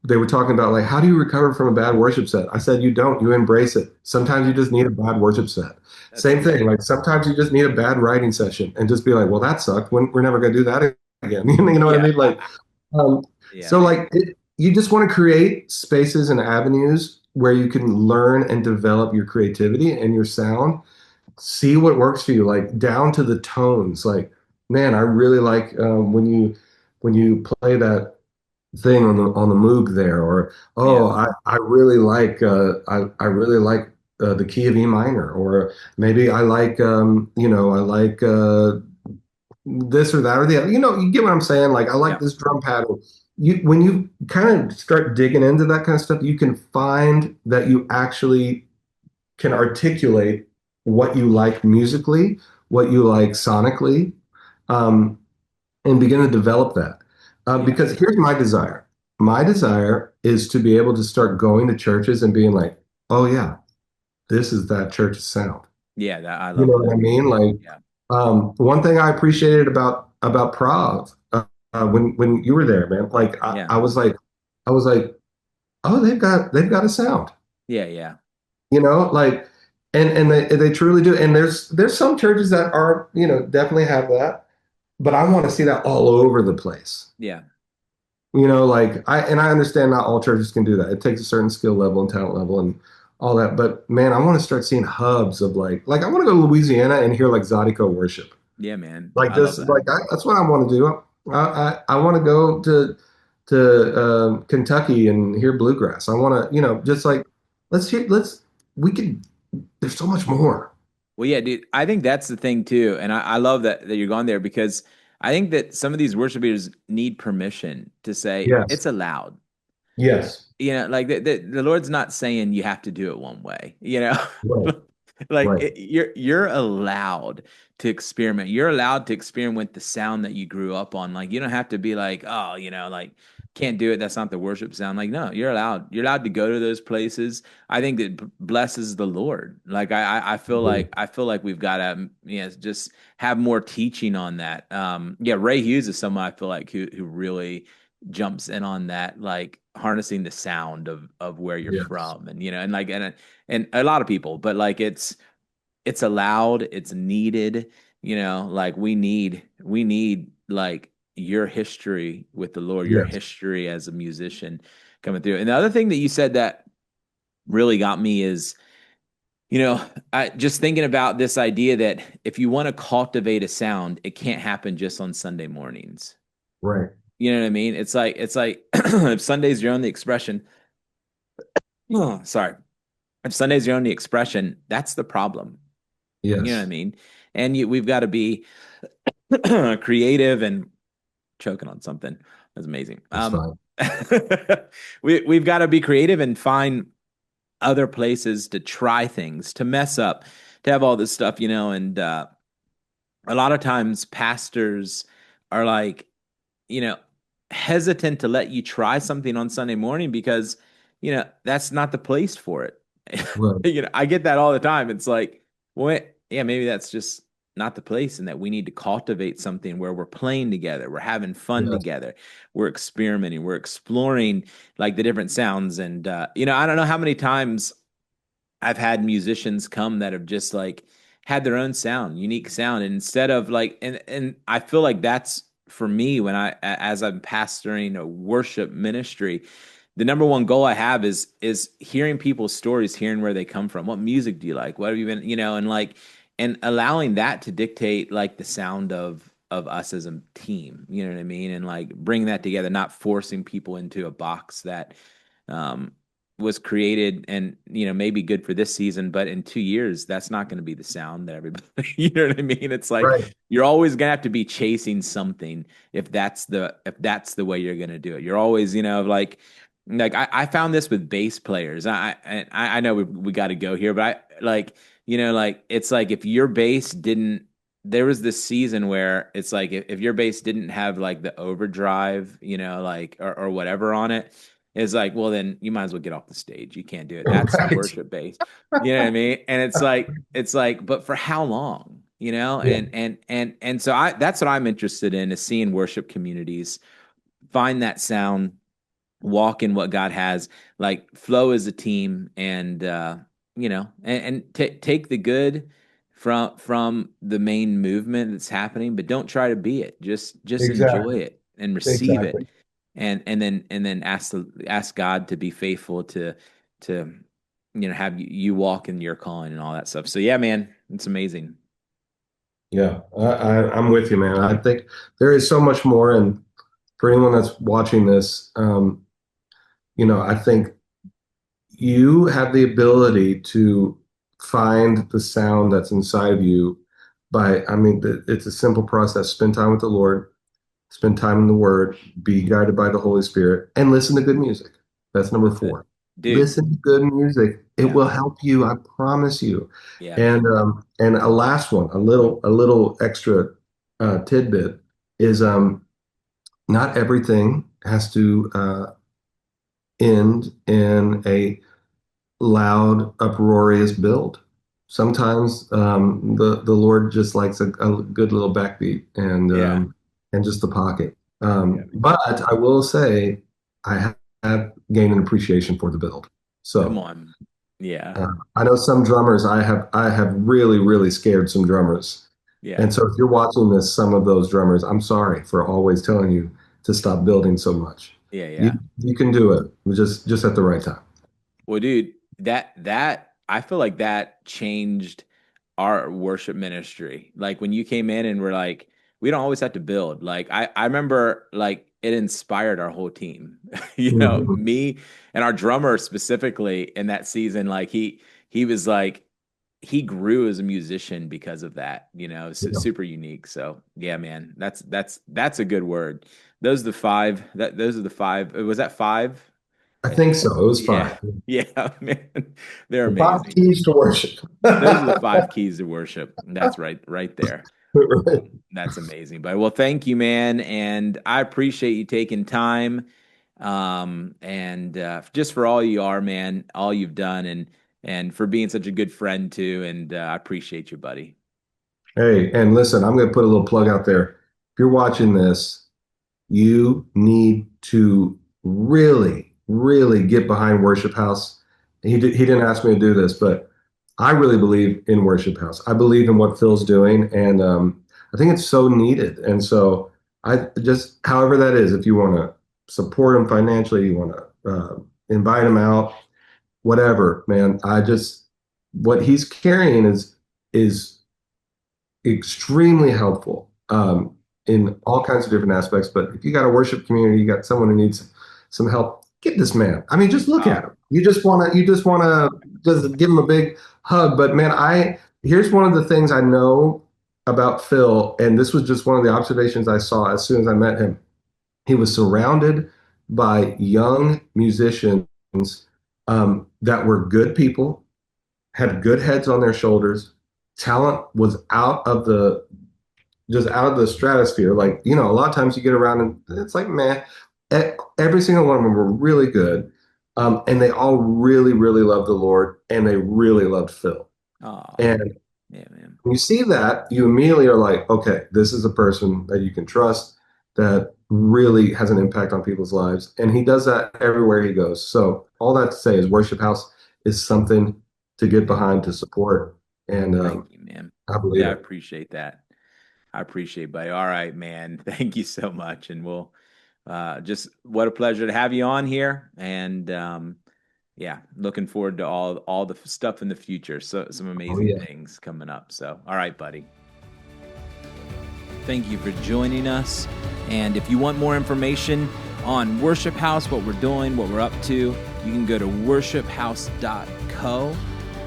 they were talking about like, how do you recover from a bad worship set? I said, you don't, you embrace it. Sometimes you yeah. just need a bad worship set. That's Same good. thing, like sometimes you just need a bad writing session and just be like, well, that sucked, we're never going to do that again. You know what I Yeah, mean? Like, um, yeah, so man. like you just want to create spaces and avenues where you can learn and develop your creativity and your sound. See what works for you, like down to the tones. Like, man, I really like when you play that thing on the Moog there, or Yeah, oh, I really like I really like the key of E minor, or maybe I like I like this or that or the other. You get what I'm saying? Like, I like yeah, this drum pattern. When you kind of start digging into that kind of stuff, you can find that you actually can articulate what you like musically, what you like sonically, um, and begin to develop that. yeah, Because here's my desire. My desire is to be able to start going to churches and being like, oh yeah, this is that church's sound. yeah. That I You love know what that. I mean? Like, Yeah, one thing I appreciated about Prague. when you were there, man. Like Yeah. I was like, oh, they've got a sound, Yeah, yeah. you know, like, and they truly do. And there's some churches that are, definitely have that, but I want to see that all over the place. Yeah. Like I understand not all churches can do that. It takes a certain skill level and talent level and all that. But man, I want to start seeing hubs of like I want to go to Louisiana and hear like Zydeco worship. Yeah, man. Like I love this, that. that's what I want to do. I want to go to Kentucky and hear bluegrass. I want to, just like let's we could. There's so much more. Well, yeah, dude, I think that's the thing too. And I love that you're going there because I think that some of these worship leaders need permission to say Yes. it's allowed. Yes. Like the Lord's not saying you have to do it one way, Right. like Right. you're allowed to experiment. You're allowed to experiment with the sound that you grew up on. Like you don't have to be like, oh, like can't do it. That's not the worship sound. Like no, you're allowed. You're allowed to go to those places. I think that blesses the Lord. Like I feel like we've got to just have more teaching on that. Yeah, Ray Hughes is someone I feel like who really jumps in on that, like harnessing the sound of where you're Yes. from, and and a lot of people, but like it's allowed, it's needed, like we need like your history with the Lord, your Yes. history as a musician coming through. And the other thing that you said that really got me is, I just thinking about this idea that if you want to cultivate a sound, it can't happen just on Sunday mornings. Right. You know what I mean? It's like if Sunday's your only expression, oh, sorry. If Sunday's your only expression, that's the problem. You know what I Yes. mean? And we've got to be creative and choking on something. That's amazing. That's fine. We've got to be creative and find other places to try things, to mess up, to have all this stuff, and a lot of times pastors are like, you know, hesitant to let you try something on Sunday morning because, that's not the place for it. Right. I get that all the time. It's like, well, yeah, maybe that's just not the place, and that we need to cultivate something where we're playing together, we're having fun Yes. together, we're experimenting, we're exploring like the different sounds. And, I don't know how many times I've had musicians come that have just like had their own sound, unique sound. And instead of like, and I feel like that's for me when as I'm pastoring a worship ministry, the number one goal I have is hearing people's stories, hearing where they come from. What music do you like? What have you been, and like, and allowing that to dictate like the sound of us as a team. You know what I mean? And like bringing that together, not forcing people into a box that um was created and maybe good for this season, but in 2 years that's not going to be the sound that everybody you know what I mean. It's like Right. you're always going to have to be chasing something if that's the way you're going to do it. You're always like I found this with bass players. I know we got to go here, but I like like it's like if your bass didn't, there was this season where it's like if your bass didn't have like the overdrive, like or whatever on it, it's like, well, then you might as well get off the stage. You can't do it. That's the Right. worship base. You know what I mean? And it's like, but for how long? Yeah. And so that's what I'm interested in, is seeing worship communities find that sound, walk in what God has, like flow as a team, and take the good from the main movement that's happening, but don't try to be it. Just enjoy Exactly. it and receive it, Exactly. and then ask God to be faithful to have you walk in your calling and all that stuff. So yeah, man, it's amazing. Yeah. I'm with you, man. I think there is so much more. And for anyone that's watching this, I think you have the ability to find the sound that's inside of you I mean, it's a simple process. Spend time with the Lord, spend time in the Word, be guided by the Holy Spirit, and listen to good music. That's number That's it, four. dude. Listen to good music. It Yeah, will help you, I promise you. yeah, And man. a last one, a little extra tidbit is not everything has to end in a loud, uproarious build. Sometimes the Lord just likes a good little backbeat Yeah. and just the pocket. Yeah, But I will say have gained an appreciation for the build. come So on. Yeah. I know some drummers. I have really scared some drummers. Yeah. And so if you're watching this, some of those drummers, I'm sorry for always telling you to stop building so much. Yeah. You Yeah. you can do it just at the right time. Well, dude, that I feel like that changed our worship ministry. Like when you came in and we're like, we don't always have to build. Like I remember like it inspired our whole team. Mhm. Me and our drummer specifically in that season, like he was like he grew as a musician because of that, Yeah. super unique. So yeah, man, that's a good word. Those are the five. Was that five? I I think. think so. It was Yeah. fine. Yeah, man. They're The five amazing. keys to worship. Those are the five keys to worship. That's right there. Right. That's amazing. But well, thank you, man. And I appreciate you taking time. And just for all you are, man, all you've done and for being such a good friend too. And I appreciate you, buddy. Hey, and listen, I'm going to put a little plug out there. If you're watching this, you need to really get behind Worship House. He didn't ask me to do this, but I really believe in Worship House. I believe in what Phil's doing, and I think it's so needed. And so I just, however that is, if you want to support him financially, you want to invite him out, whatever, man. I just what he's carrying is extremely helpful in all kinds of different aspects. But if you got a worship community, you got someone who needs some help, get this man. I mean, just look Oh, at him. You just want to just give him a big hug. But man, I here's one of the things I know about Phil, and this was just one of the observations I saw as soon as I met him. He was surrounded by young musicians that were good people, had good heads on their shoulders. Talent was out of the stratosphere. Like, a lot of times you get around and it's like, man, every single one of them were really good. And they all really loved the Lord and they really loved Phil. oh, And yeah, man. when you see that, you immediately are like, okay, this is a person that you can trust that really has an impact on people's lives. And he does that everywhere he goes. So all that to say is Worship House is something to get behind, to support. And Thank you, man. I believe Yeah, I it. appreciate that. I appreciate, buddy. All right, man. Thank you so much. And we'll just what a pleasure to have you on here. And yeah, looking forward to all the stuff in the future. So some Oh, amazing yeah. things coming up. So, all right, buddy. Thank you for joining us. And if you want more information on Worship House, what we're doing, what we're up to, you can go to worshiphouse.co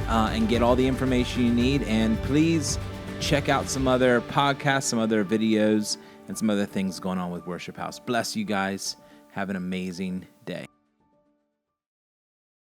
and get all the information you need. And please check out some other podcasts, some other videos, and some other things going on with Worship House. Bless you guys. Have an amazing